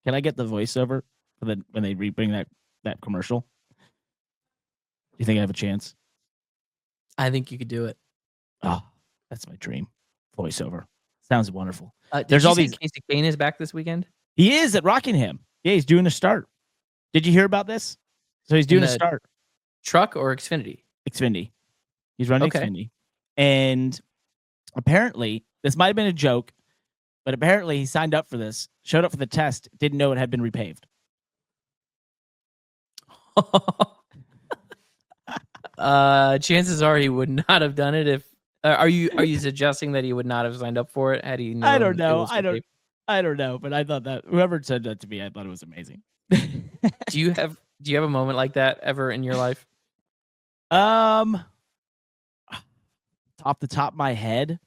Can I get the voiceover for when they bring that commercial? Do you think I have a chance? I think you could do it. Oh, that's my dream. Voiceover. Sounds wonderful. There's all these. Casey Kane is back this weekend. He is at Rockingham. Yeah, he's doing a start. Did you hear about this? So he's doing a start. Truck or Xfinity? Xfinity. He's running Xfinity. And apparently, this might have been a joke, but apparently he signed up for this, showed up for the test, didn't know it had been repaved. Chances are he would not have done it if. Are you suggesting that he would not have signed up for it had he known? I don't know. I don't know, but I thought that whoever said that to me, I thought it was amazing. Do you have a moment like that ever in your life? Off the top of my head,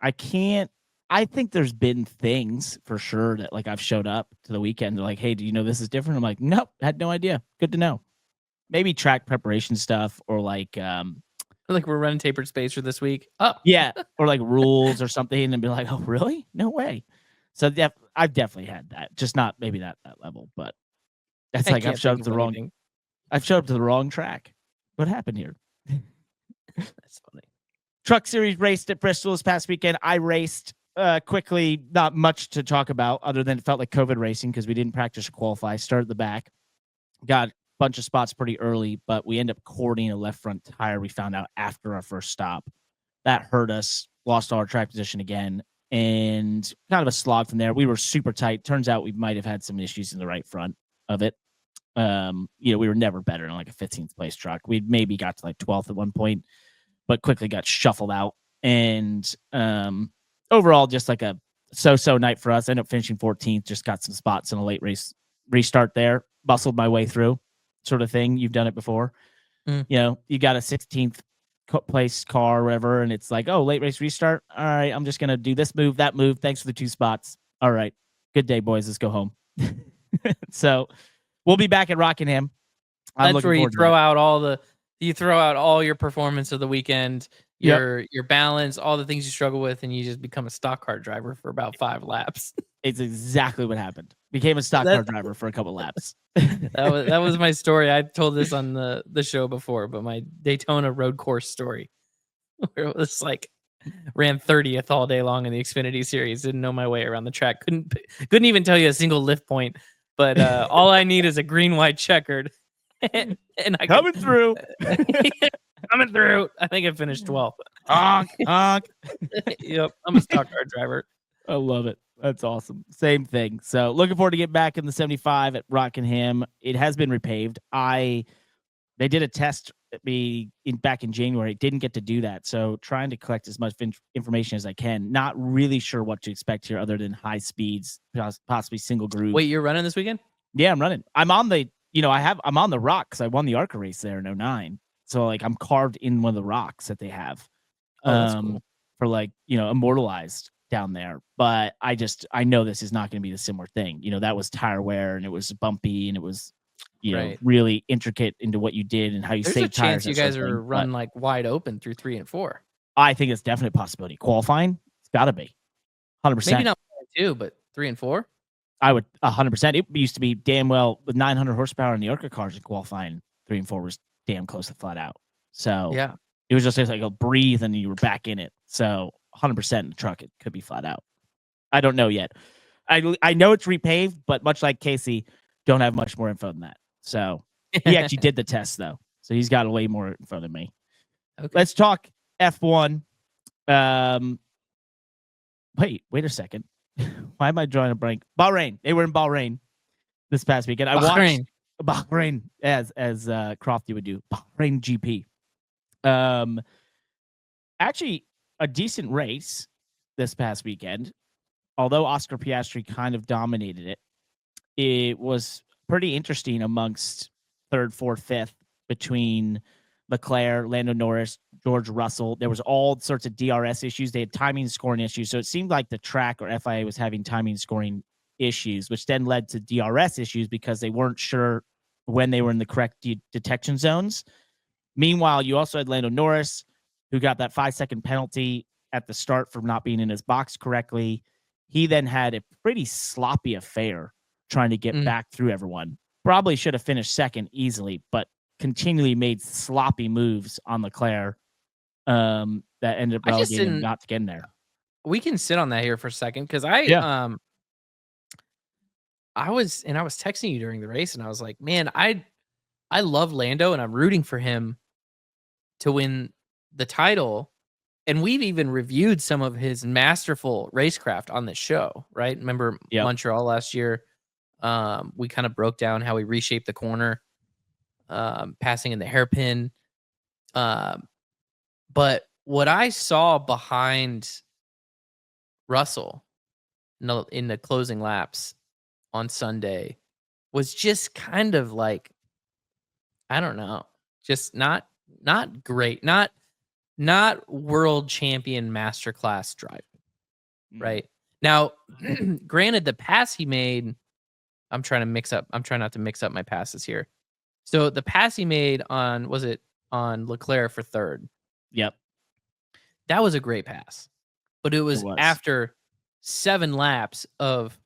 I can't. I think there's been things for sure that like I've showed up to the weekend. They're like, hey, do you know this is different? I'm like, nope, had no idea. Good to know. Maybe track preparation stuff or like we're running tapered spacer this week. Oh yeah, or like rules or something, and be like, oh really? No way. So I've definitely had that, just not maybe that level, but that's like I've showed up to the wrong track. What happened here? That's funny. Truck Series raced at Bristol this past weekend. I raced quickly, not much to talk about other than it felt like COVID racing because we didn't practice or qualify. Started the back, got a bunch of spots pretty early, but we ended up cording a left front tire. We found out after our first stop. That hurt us, lost all our track position again, and kind of a slog from there. We were super tight. Turns out we might have had some issues in the right front of it. We were never better than like a 15th place truck. We maybe got to like 12th at one point, but quickly got shuffled out. And overall, just like a so-so night for us. I ended up finishing 14th, just got some spots in a late race restart there, bustled my way through, sort of thing. You've done it before. Mm. You know, you got a 16th place car or whatever, and it's like, oh, late race restart. All right, I'm just gonna do this move, that move. Thanks for the 2 spots. All right, good day, boys. Let's go home. So we'll be back at Rockingham. I'm That's looking where you forward to throw that. out all your performance of the weekend, your balance, all the things you struggle with, and you just become a stock car driver for about 5 laps. It's exactly what happened. Became a stock car driver for a couple laps. That was my story. I told this on the show before, but my Daytona road course story, where it was like ran 30th all day long in the Xfinity series, didn't know my way around the track, couldn't even tell you a single lift point, but all I need is a green white checkered, and I coming through. coming through. I think I finished 12th. Honk, honk. Yep, I'm a stock car driver. I love it. That's awesome. Same thing. So looking forward to get back in the 75 at Rockingham. It has been repaved. They did a test back in January. Didn't get to do that. So trying to collect as much information as I can. Not really sure what to expect here other than high speeds, possibly single groove. Wait, you're running this weekend? Yeah, I'm running. I'm on the, I'm on the rock because I won the ARCA race there in 09. So like I'm carved in one of the rocks that they have. Oh, that's cool. For like, immortalized down there. But I know this is not going to be the similar thing. That was tire wear and it was bumpy and it was, Right. really intricate into what you did and how you There's save a tires. chance you guys are run like wide open through 3 and 4. I think it's definitely a possibility. Qualifying, it's got to be 100%. Maybe not 1 and 2, but 3 and 4. I would 100%. It used to be damn well with 900 horsepower in the ARCA cars in qualifying. 3 and 4 was damn close to flat out. So yeah, it was just like a breathe and you were back in it. So 100% in the truck, it could be flat out. I don't know yet. I know it's repaved, but much like Casey, don't have much more info than that. So he actually did the test though, so he's got way more info than me. Okay. Let's talk F1. Wait a second. Why am I drawing a blank? Bahrain. They were in Bahrain this past weekend. I watched Bahrain as Crofty would do. Bahrain GP. Actually, a decent race this past weekend. Although Oscar Piastri kind of dominated it, it was pretty interesting amongst 3rd, 4th, 5th between Leclerc, Lando Norris, George Russell. There was all sorts of DRS issues. They had timing scoring issues. So it seemed like the track or FIA was having timing scoring issues, which then led to DRS issues because they weren't sure when they were in the correct detection zones. Meanwhile, you also had Lando Norris, who got that 5-second penalty at the start for not being in his box correctly. He then had a pretty sloppy affair trying to get back through everyone. Probably should have finished second easily, but continually made sloppy moves on Leclerc that ended up relegating not to get in there. We can sit on that here for a second because I was texting you during the race and I was like, man, I love Lando and I'm rooting for him to win the title. And we've even reviewed some of his masterful racecraft on this show, right? Remember Montreal last year? We kind of broke down how he reshaped the corner, passing in the hairpin. But what I saw behind Russell in the closing laps on Sunday was just kind of like, I don't know, just not great, not world champion masterclass driving. Right now, granted, the pass he made, I'm trying not to mix up my passes here. So the pass he made on Leclerc for 3rd? Yep. That was a great pass. But it was after 7 laps of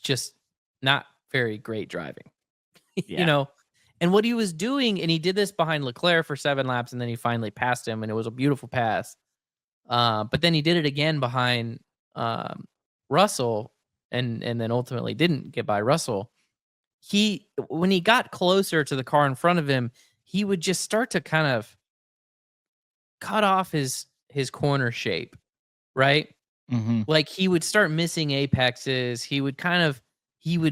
just not very great driving. And what he was doing, and he did this behind Leclerc for 7 laps, and then he finally passed him, and it was a beautiful pass. But then he did it again behind Russell, and then ultimately didn't get by Russell. When he got closer to the car in front of him, he would just start to kind of cut off his corner shape, right? Mm-hmm. Like he would start missing apexes. He would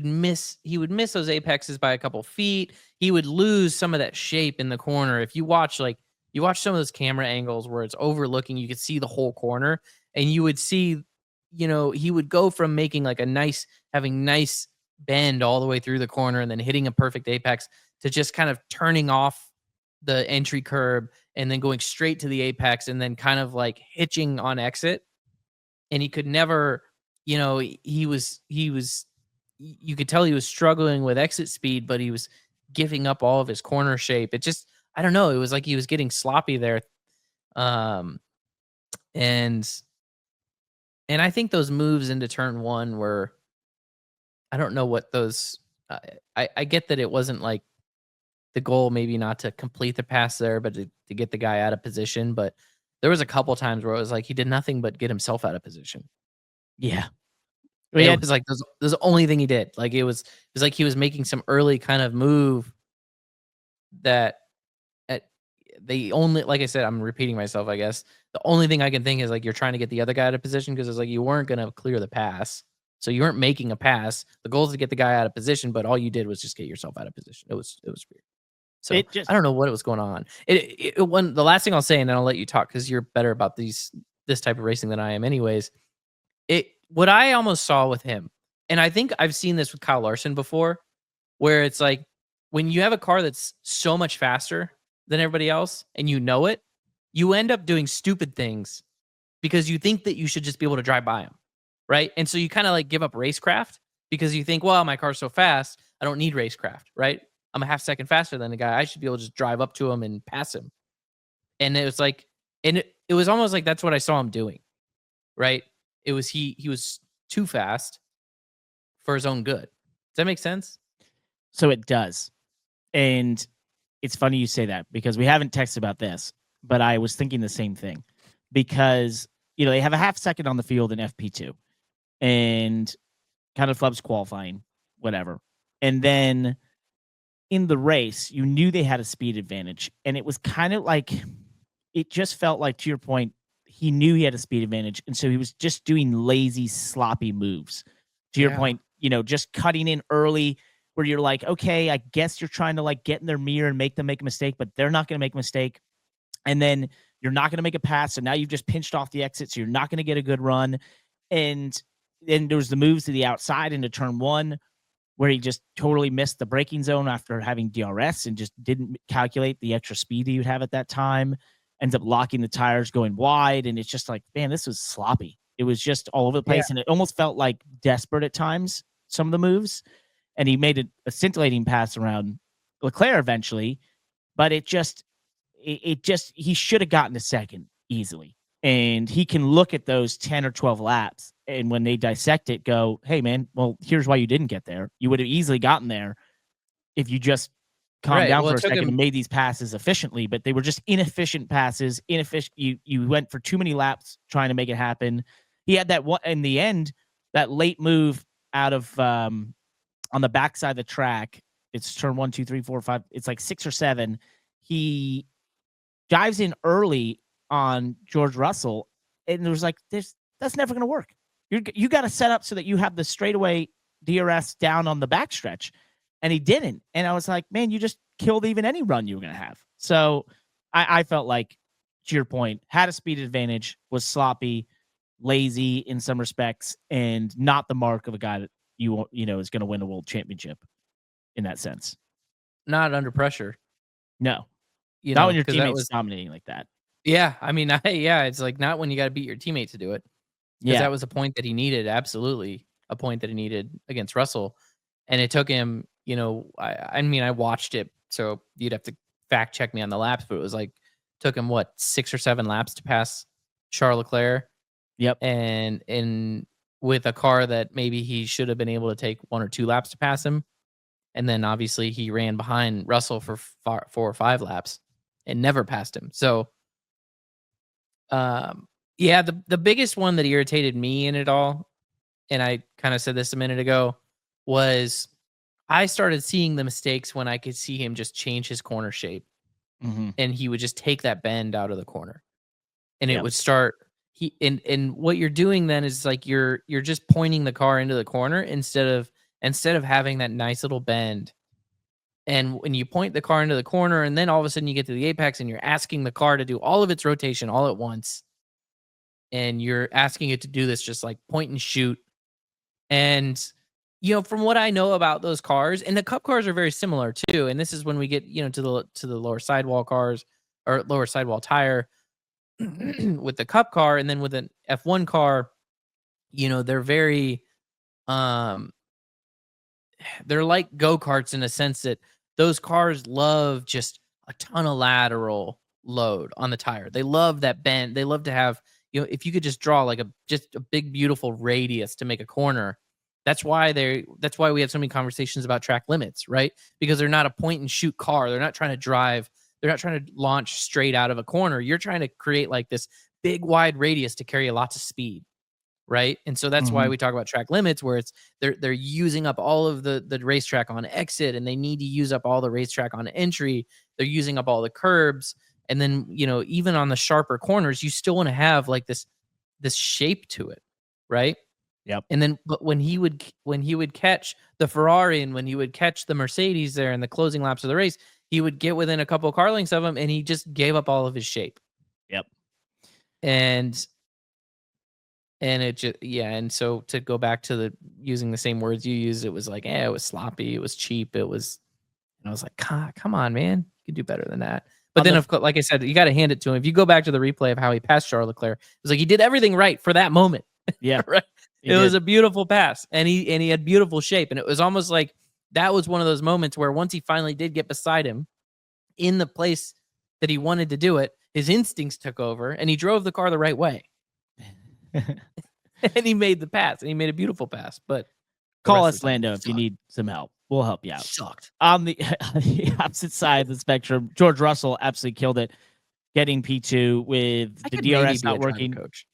miss those apexes by a couple feet. He would lose some of that shape in the corner. If you watch some of those camera angles where it's overlooking, you could see the whole corner, and you would see, he would go from making like having nice bend all the way through the corner and then hitting a perfect apex to just kind of turning off the entry curb and then going straight to the apex and then kind of like hitching on exit. And he could never, he was, you could tell he was struggling with exit speed, but he was giving up all of his corner shape. It just, I don't know. It was like he was getting sloppy there. And I think those moves into turn one were, I don't know what those, I get that it wasn't like the goal, maybe not to complete the pass there, but to get the guy out of position. But there was a couple times where it was like he did nothing but get himself out of position. Yeah. It was like this the only thing he did. Like it was like he was making some early kind of move that they only, like I said, I'm repeating myself, I guess. The only thing I can think is like you're trying to get the other guy out of position because it's like you weren't going to clear the pass. So you weren't making a pass. The goal is to get the guy out of position, but all you did was just get yourself out of position. It was weird. So I don't know what was going on. The last thing I'll say, and then I'll let you talk because you're better about this type of racing than I am anyways. What I almost saw with him, and I think I've seen this with Kyle Larson before, where it's like when you have a car that's so much faster than everybody else and you know it, you end up doing stupid things because you think that you should just be able to drive by him, right? And so you kind of like give up racecraft because you think, well, my car's so fast, I don't need racecraft, right? I'm a half second faster than the guy. I should be able to just drive up to him and pass him. And it was like, and it was almost like that's what I saw him doing, right? It was he was too fast for his own good. Does that make sense? So it does. And it's funny you say that because we haven't texted about this, but I was thinking the same thing because, they have a half second on the field in FP2 and kind of flubs qualifying, whatever. And then in the race, you knew they had a speed advantage. And it was kind of like, it just felt like, to your point, he knew he had a speed advantage. And so he was just doing lazy, sloppy moves. To your point, just cutting in early where you're like, okay, I guess you're trying to like get in their mirror and make them make a mistake, but they're not going to make a mistake. And then you're not going to make a pass. So now you've just pinched off the exit. So you're not going to get a good run. And then there was the moves to the outside into turn one where he just totally missed the braking zone after having DRS and just didn't calculate the extra speed he would have at that time. Ends up locking the tires going wide. And it's just like, man, this was sloppy. It was just all over the place. Yeah. And it almost felt like desperate at times, some of the moves. And he made a scintillating pass around Leclerc eventually, but he should have gotten to second easily. And he can look at those 10 or 12 laps and when they dissect it, go, hey man, well, here's why you didn't get there. You would have easily gotten there if you just calmed down for a second and made these passes efficiently, but they were just inefficient passes. You went for too many laps trying to make it happen. He had that one in the end, that late move out of, on the backside of the track. It's turn 1, 2, 3, 4, 5. It's like 6 or 7. He dives in early on George Russell, and there was like, that's never going to work. You got to set up so that you have the straightaway DRS down on the backstretch, and he didn't. And I was like, man, you just killed even any run you were going to have. So I felt like, to your point, had a speed advantage, was sloppy, lazy in some respects, and not the mark of a guy that is going to win a world championship in that sense. Not under pressure. No. Not when your teammate's dominating like that. Yeah. I mean, it's like not when you got to beat your teammate to do it. Because that was a point that he needed. Absolutely. A point that he needed against Russell. And it took him, I watched it. So you'd have to fact check me on the laps, but it was like, took him 6 or 7 laps to pass Charles Leclerc. Yep. And with a car that maybe he should have been able to take 1 or 2 laps to pass him. And then obviously he ran behind Russell for 4 or 5 laps and never passed him. So, the biggest one that irritated me in it all, and I kind of said this a minute ago, was I started seeing the mistakes when I could see him just change his corner shape. Mm-hmm. And he would just take that bend out of the corner. And it would start... And what you're doing then is like you're just pointing the car into the corner instead of having that nice little bend. And when you point the car into the corner and then all of a sudden you get to the apex and you're asking the car to do all of its rotation all at once, and you're asking it to do this just like point and shoot. And from what I know about those cars, and the Cup cars are very similar too. And this is when we get, to the lower sidewall cars or lower sidewall tire with the Cup car, and then with an F1 car, they're very, they're like go-karts in a sense that those cars love just a ton of lateral load on the tire. They love that bend. They love to have, if you could just draw like just a big, beautiful radius to make a corner. That's why we have so many conversations about track limits, right? Because they're not a point and shoot car. They're not trying to drive. They're not trying to launch straight out of a corner. You're trying to create like this big, wide radius to carry lots of speed, right? And so that's why we talk about track limits, where it's they're using up all of the racetrack on exit, and they need to use up all the racetrack on entry. They're using up all the curbs, and then even on the sharper corners, you still want to have like this shape to it, right? Yep. And then, but when he would catch the Ferrari and when he would catch the Mercedes there in the closing laps of the race, he would get within a couple of car lengths of him, and he just gave up all of his shape. Yep. And it just, and so to go back to using the same words you used, it was like, it was sloppy, it was cheap, it was, and I was like, come on, man, you can do better than that. But then, of course, like I said, you got to hand it to him. If you go back to the replay of how he passed Charles Leclerc, it was like he did everything right for that moment. Yeah. Right. It was a beautiful pass, and he had beautiful shape, and it was almost like that was one of those moments where once he finally did get beside him in the place that he wanted to do it, his instincts took over, and he drove the car the right way. And he made the pass, and he made a beautiful pass. But call us, Lando, if you need some help. We'll help you out. Sucked. On the opposite side of the spectrum, George Russell absolutely killed it, getting P2 with the DRS not working. Coach.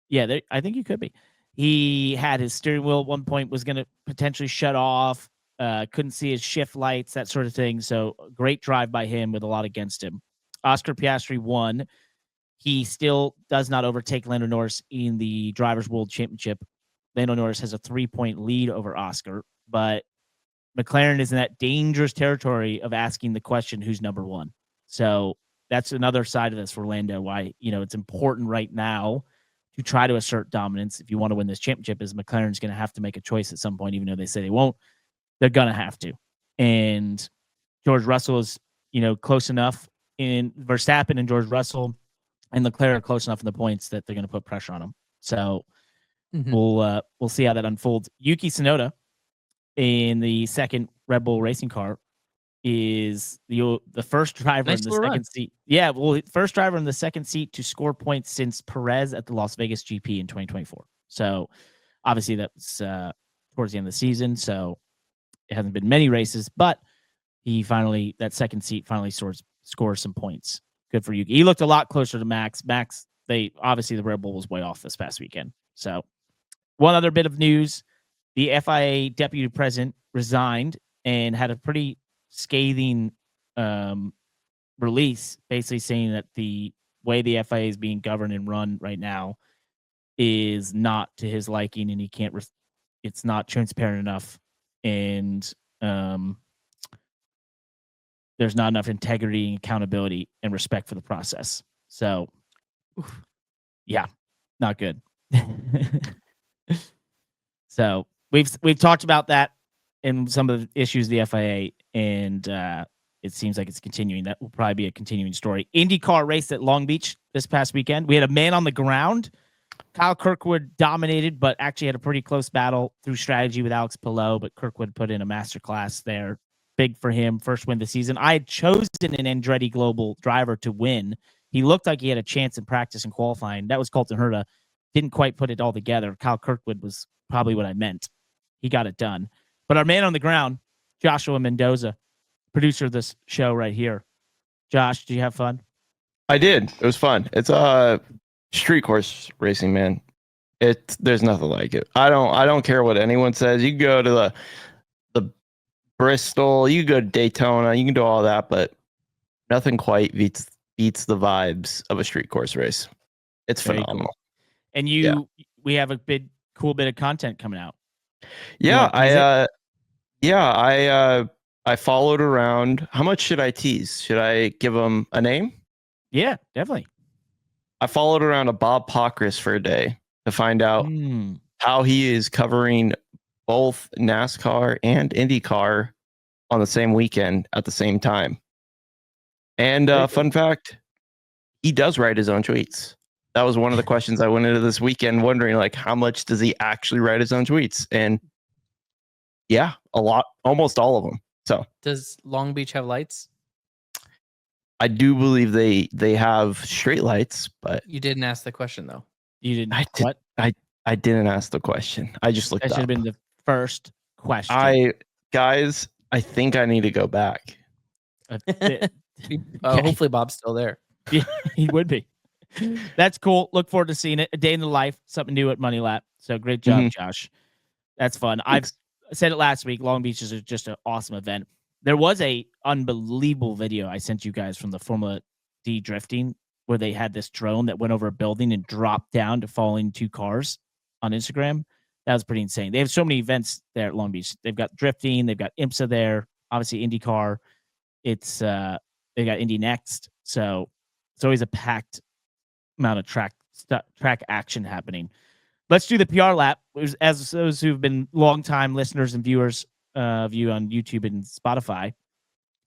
Yeah, I think you could be. He had his steering wheel at one point, was going to potentially shut off, couldn't see his shift lights, that sort of thing. So great drive by him with a lot against him. Oscar Piastri won. He still does not overtake Lando Norris in the Drivers' World Championship. Lando Norris has a 3-point lead over Oscar, but McLaren is in that dangerous territory of asking the question, who's number one? So that's another side of this for Lando, why it's important right now to try to assert dominance. If you want to win this championship, is McLaren's going to have to make a choice at some point, even though they say they won't. They're going to have to. And George Russell is, close enough in Verstappen and George Russell and Leclerc are close enough in the points that they're going to put pressure on him. So we'll see how that unfolds. Yuki Tsunoda in the second Red Bull racing car is the first driver in the second seat. Yeah, well, first driver in the second seat to score points since Perez at the Las Vegas GP in 2024. So obviously that's towards the end of the season. So it hasn't been many races, but that second seat finally scores some points. Good for Yuki. He looked a lot closer to Max. The Red Bull was way off this past weekend. So one other bit of news, the FIA deputy president resigned and had a pretty scathing release, basically saying that the way the FIA is being governed and run right now is not to his liking, and he can't. It's not transparent enough, and there's not enough integrity and accountability and respect for the process. So, yeah, not good. So we've talked about that and some of the issues of the FIA, and it seems like it's continuing. That will probably be a continuing story. IndyCar race at Long Beach this past weekend. We had a man on the ground. Kyle Kirkwood dominated, but actually had a pretty close battle through strategy with Alex Palou, but Kirkwood put in a masterclass there. Big for him. First win of the season. I had chosen an Andretti Global driver to win. He looked like he had a chance in practice and qualifying. That was Colton Herta. Didn't quite put it all together. Kyle Kirkwood was probably what I meant. He got it done. But our man on the ground, Joshua Mendoza, producer of this show right here. Josh, did you have fun? I did. It was fun. It's street course racing, man. There's nothing like it. I don't care what anyone says. You can go to the Bristol, you can go to Daytona, you can do all that, but nothing quite beats the vibes of a street course race. It's phenomenal. Cool. And we have a cool bit of content coming out. Yeah, I followed around. How much should I tease? Should I give him a name? Yeah, definitely. I followed around a Bob Pockrass for a day to find out how he is covering both NASCAR and IndyCar on the same weekend at the same time. And fun fact, he does write his own tweets. That was one of the questions I went into this weekend wondering, like, how much does he actually write his own tweets? And yeah, a lot, almost all of them. So Does Long Beach have lights? I do believe they have straight lights, but You didn't ask the question though. You didn't. I did, What? I didn't ask the question. I just looked That up. should have been the first question. I think I need to go back. Hopefully Bob's still there. Yeah, he would be. That's cool. Look forward to seeing it. A day in the life, something new at Money Lap. So great job, Josh. That's fun. I've said it last week. Long Beach is just an awesome event. There was a unbelievable video I sent you guys from the Formula D drifting where they had this drone that went over a building and dropped down to fall in 2 cars on Instagram. That was pretty insane. They have so many events there at Long Beach. They've got drifting. They've got IMSA there. Obviously, IndyCar. It's they got Indy next. So it's always a packed amount of track action happening. Let's do the PR lap. As those who've been longtime listeners and viewers of you on YouTube and Spotify,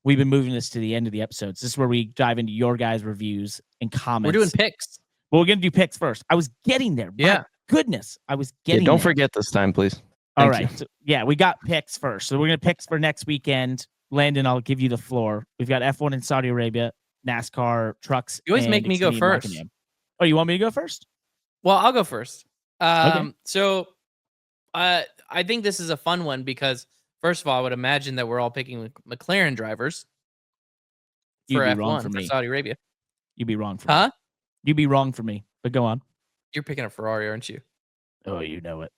we've been moving this to the end of the episodes. This is where we dive into your guys' reviews and comments. We're doing picks. Well, we're going to do picks first. I was getting there. Yeah. My goodness. I was getting Don't there. forget this time, please. All Thank right. you. So, yeah, we got picks first. So we're going to picks for next weekend. Landon, I'll give you the floor. We've got F1 in Saudi Arabia, NASCAR, trucks. You always and make me go Xfinity first. Rockingham. Oh, you want me to go first? Well, I'll go first. Okay. So I think this is a fun one because, first of all, I would imagine that we're all picking McLaren drivers You'd for be wrong F1 for for me. Saudi Arabia. You'd be wrong for me. Huh? You'd be wrong for me. But go on. You're picking a Ferrari, aren't you? Oh, you know it.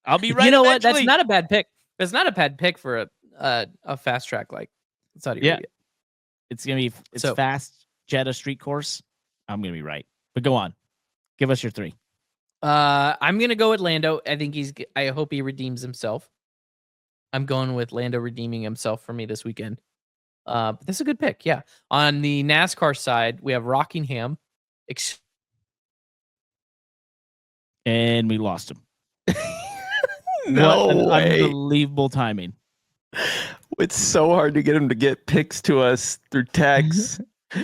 I'll be right. You know what? eventually. That's not a bad pick. That's not a bad pick for a fast track like Saudi Yeah. Arabia. It's gonna be. It's So- fast Jeddah street course. I'm gonna be right. But go on. Give us your 3. I'm gonna go with Lando. I hope he redeems himself. I'm going with Lando redeeming himself for me this weekend. But this is a good pick. Yeah. On the NASCAR side, we have Rockingham. And we lost him. No what an way. unbelievable timing. It's so hard to get him to get picks to us through text.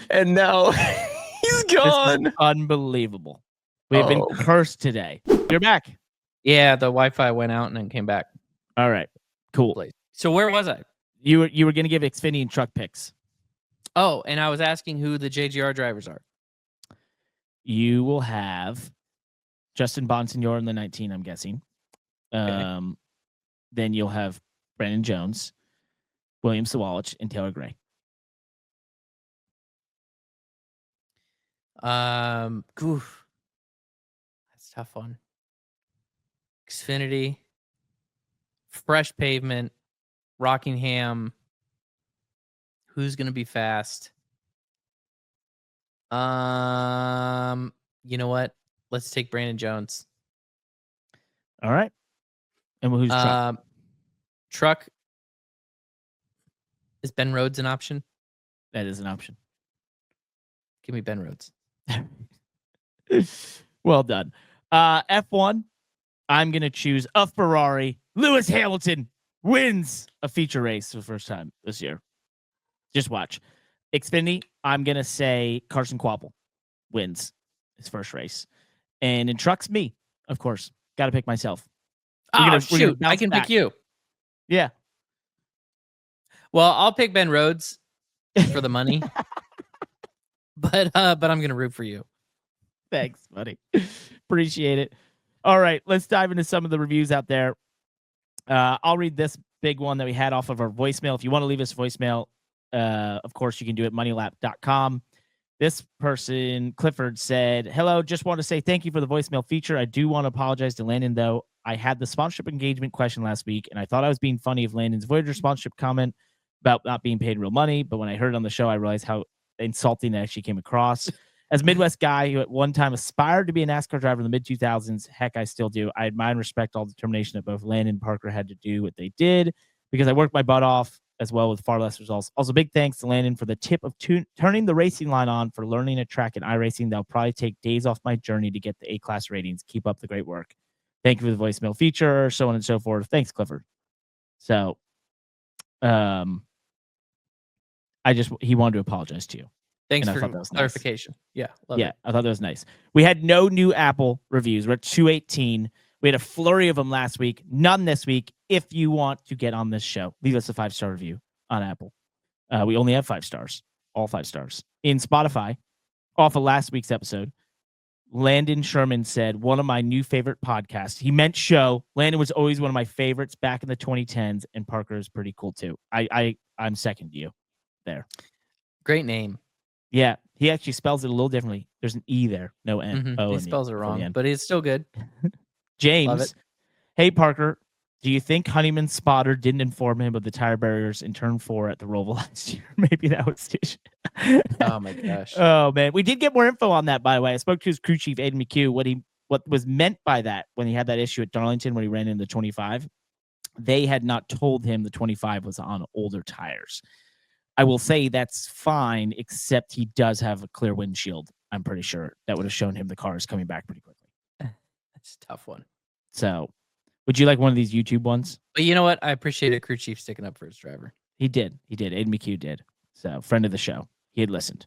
And now he's This gone. is unbelievable. We have been Oh. cursed today. You're back. Yeah, the Wi-Fi went out and then came back. All right. Cool. Place. So where was I? You were gonna give Xfinity and truck picks. Oh, and I was asking who the JGR drivers are. You will have Justin Bonsignor in the 19, I'm guessing. Okay. Then you'll have Brandon Jones, William Sawalich, and Taylor Gray. Goof. That's a tough one. Xfinity, fresh pavement, Rockingham. Who's gonna be fast? You know what? Let's take Brandon Jones. All right. And who's truck? Truck. Is Ben Rhodes an option? That is an option. Give me Ben Rhodes. Well done. F1, I'm going to choose a Ferrari. Lewis Hamilton wins a feature race for the first time this year. Just watch. Xfinity, I'm going to say Carson Quapple wins his first race. And in trucks, me, of course. Got to pick myself. We're gonna Shoot. I bounce can back. pick you. Yeah. Well, I'll pick Ben Rhodes for the money. But I'm going to root for you. Thanks, buddy. Appreciate it. All right, let's dive into some of the reviews out there. I'll read this big one that we had off of our voicemail. If you want to leave us a voicemail, of course, you can do it at moneylap.com. This person, Clifford, said, "Hello, just want to say thank you for the voicemail feature. I do want to apologize to Landon, though. I had the sponsorship engagement question last week, and I thought I was being funny of Landon's Voyager sponsorship comment about not being paid real money. But when I heard it on the show, I realized how insulting that actually came across. As a Midwest guy who at one time aspired to be a NASCAR driver in the mid-2000s, heck, I still do. I admire and respect all the determination that both Landon and Parker had to do what they did because I worked my butt off as well with far less results. Also, big thanks to Landon for the tip of turning the racing line on for learning a track in iRacing. That'll probably take days off my journey to get the A-class ratings. Keep up the great work." Thank you for the voicemail feature, so on and so forth. Thanks, Clifford. So, he wanted to apologize to you. Thanks And I for thought that was nice. clarification. Yeah, love it. I thought that was nice. We had no new Apple reviews. We're at 218. We had a flurry of them last week. None this week. If you want to get on this show, leave us a 5-star review on Apple. We only have 5 stars, all 5 stars. In Spotify, off of last week's episode, Landon Sherman said, one of my new favorite podcasts. He meant show. Landon was always one of my favorites back in the 2010s, and Parker is pretty cool too. I'm second to you there. Great name. Yeah, he actually spells it a little differently. There's an E there, no N. Mm-hmm. O He in the spells it end, wrong, before the N. but it's still good. Love James, it. hey Parker, do you think Honeyman's spotter didn't inform him of the tire barriers in turn 4 at the Roval last year? Maybe that was his. Oh my gosh. Oh man, we did get more info on that, by the way. I spoke to his crew chief Aiden McHugh. What was meant by that when he had that issue at Darlington when he ran into the 25. They had not told him the 25 was on older tires. I will say that's fine, except he does have a clear windshield. I'm pretty sure that would have shown him the car is coming back pretty quickly. That's a tough one. So, would you like one of these YouTube ones? But you know what? I appreciate a crew chief sticking up for his driver. He did. Aiden McHugh did. So, friend of the show. He had listened.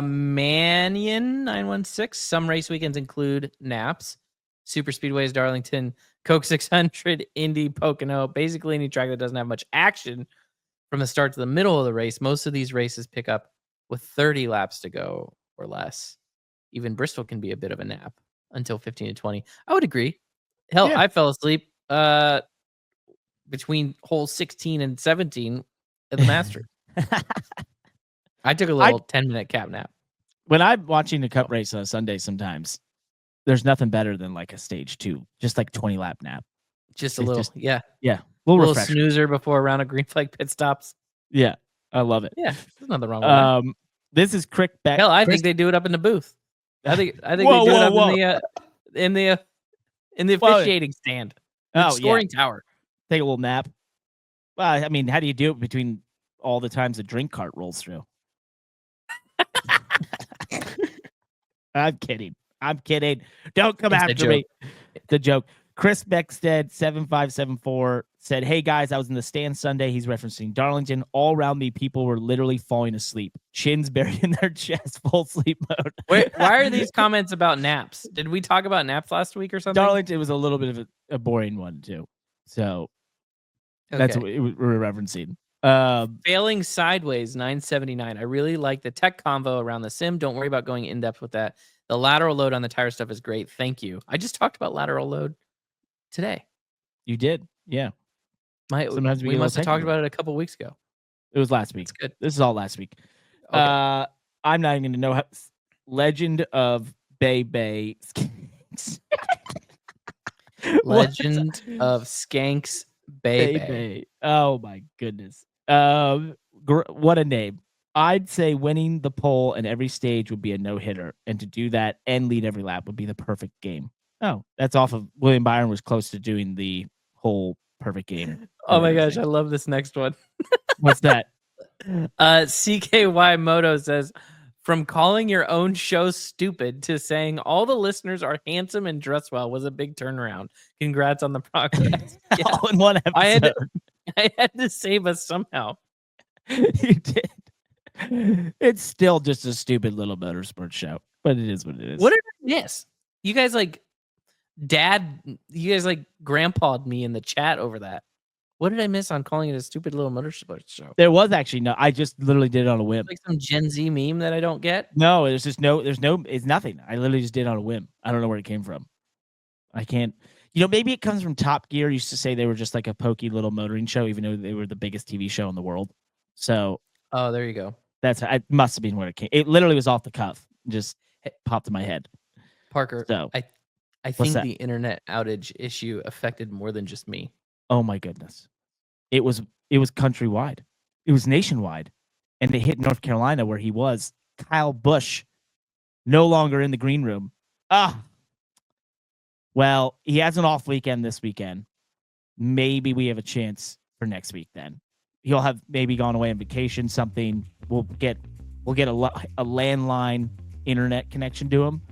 Mannion 916. Some race weekends include naps. Super Speedways, Darlington, Coke 600, Indy, Pocono. Basically, any track that doesn't have much action from the start to the middle of the race. Most of these races pick up with 30 laps to go or less. Even Bristol can be a bit of a nap until 15 to 20. I would agree. Hell, Yeah. I fell asleep between holes 16 and 17 at the Master. I took a little 10-minute cap nap. When I'm watching the Cup race on a Sunday, sometimes there's nothing better than like a stage 2, just like 20 lap nap. Just a It's little, just- yeah. Yeah, A little refresher. snoozer before a round of green flag pit stops. Yeah, I love it. Yeah, there's nothing wrong with that. This is Crick Beck. Hell, I Chris- think they do it up in the booth. I think Whoa, they do it whoa, up whoa. in the Well, officiating stand. Oh, Scoring tower. take a little nap. Well, I mean, how do you do it between all the times the drink cart rolls through? I'm kidding. Don't come It's a after me. The joke. Chris Beckstead 7574 said, "Hey guys, I was in the stand Sunday." He's referencing Darlington. All around me, people were literally falling asleep, chins buried in their chest, full sleep mode. Why are these comments about naps? Did we talk about naps last week or something? Darlington was a little bit of a boring one too, so that's what we're referencing. Failing sideways 979. I really like the tech convo around the sim. Don't worry about going in depth with that. The lateral load on the tire stuff is great. Thank you. I just talked about lateral load today. You did, yeah. Sometimes We get a must have little talked about it a couple weeks ago. It was last week. It's good. This is all last week. Okay. I'm not even going to know how. Legend of Bay. Legend of Skanks Bay. Oh my goodness. What a name. I'd say winning the pole and every stage would be a no-hitter, and to do that and lead every lap would be the perfect game. Oh, that's off of William Byron was close to doing the whole perfect game. Oh my gosh, I love this next one. What's that? CKY Moto says, from calling your own show stupid to saying all the listeners are handsome and dress well was a big turnaround. Congrats on the progress. Yeah. All in one episode. I had to save us somehow. You did. It's still just a stupid little motorsport show, but it is what it is. What did I miss? You guys grandpa'd me in the chat over that. What did I miss on calling it a stupid little motorsport show? There was actually no. I just literally did it on a whim. Like some Gen Z meme that I don't get. No, there's it's nothing. I literally just did it on a whim. I don't know where it came from. I can't. Maybe it comes from Top Gear. Used to say they were just like a pokey little motoring show, even though they were the biggest TV show in the world. So, oh, there you go. It must have been where it came. It literally was off the cuff. Just popped in my head. Parker, So, I think that? the internet outage issue affected more than just me. oh my goodness, it was countrywide. It was nationwide, and they hit North Carolina where he was. Kyle Busch, no longer in the green room. Well, he has an off weekend this weekend. Maybe we have a chance for next week. Then he'll have maybe gone away on vacation. Something. We'll get a landline internet connection to him.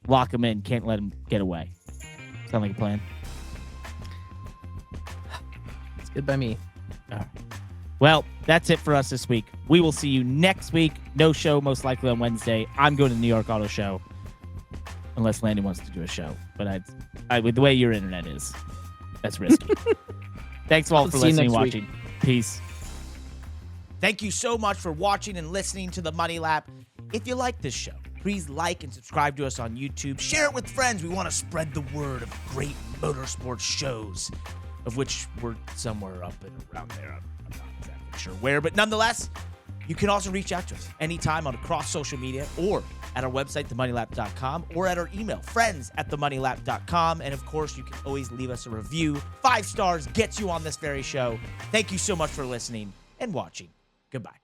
Lock him in. Can't let him get away. Sound like a plan? It's good by me. Well, that's it for us this week. We will see you next week. No show, most likely on Wednesday. I'm going to the New York Auto Show, unless Landon wants to do a show. But with the way your internet is, that's risky. Thanks all for see you listening and next watching. Peace. Thank you so much for watching and listening to the Money Lap. If you like this show, please like and subscribe to us on YouTube. Share it with friends. We want to spread the word of great motorsports shows, of which we're somewhere up and around there. I'm not exactly sure where, but nonetheless, you can also reach out to us anytime on across social media or at our website, themoneylap.com, or at our email, friends@themoneylap.com. And of course, you can always leave us a review. 5 stars gets you on this very show. Thank you so much for listening and watching. Goodbye.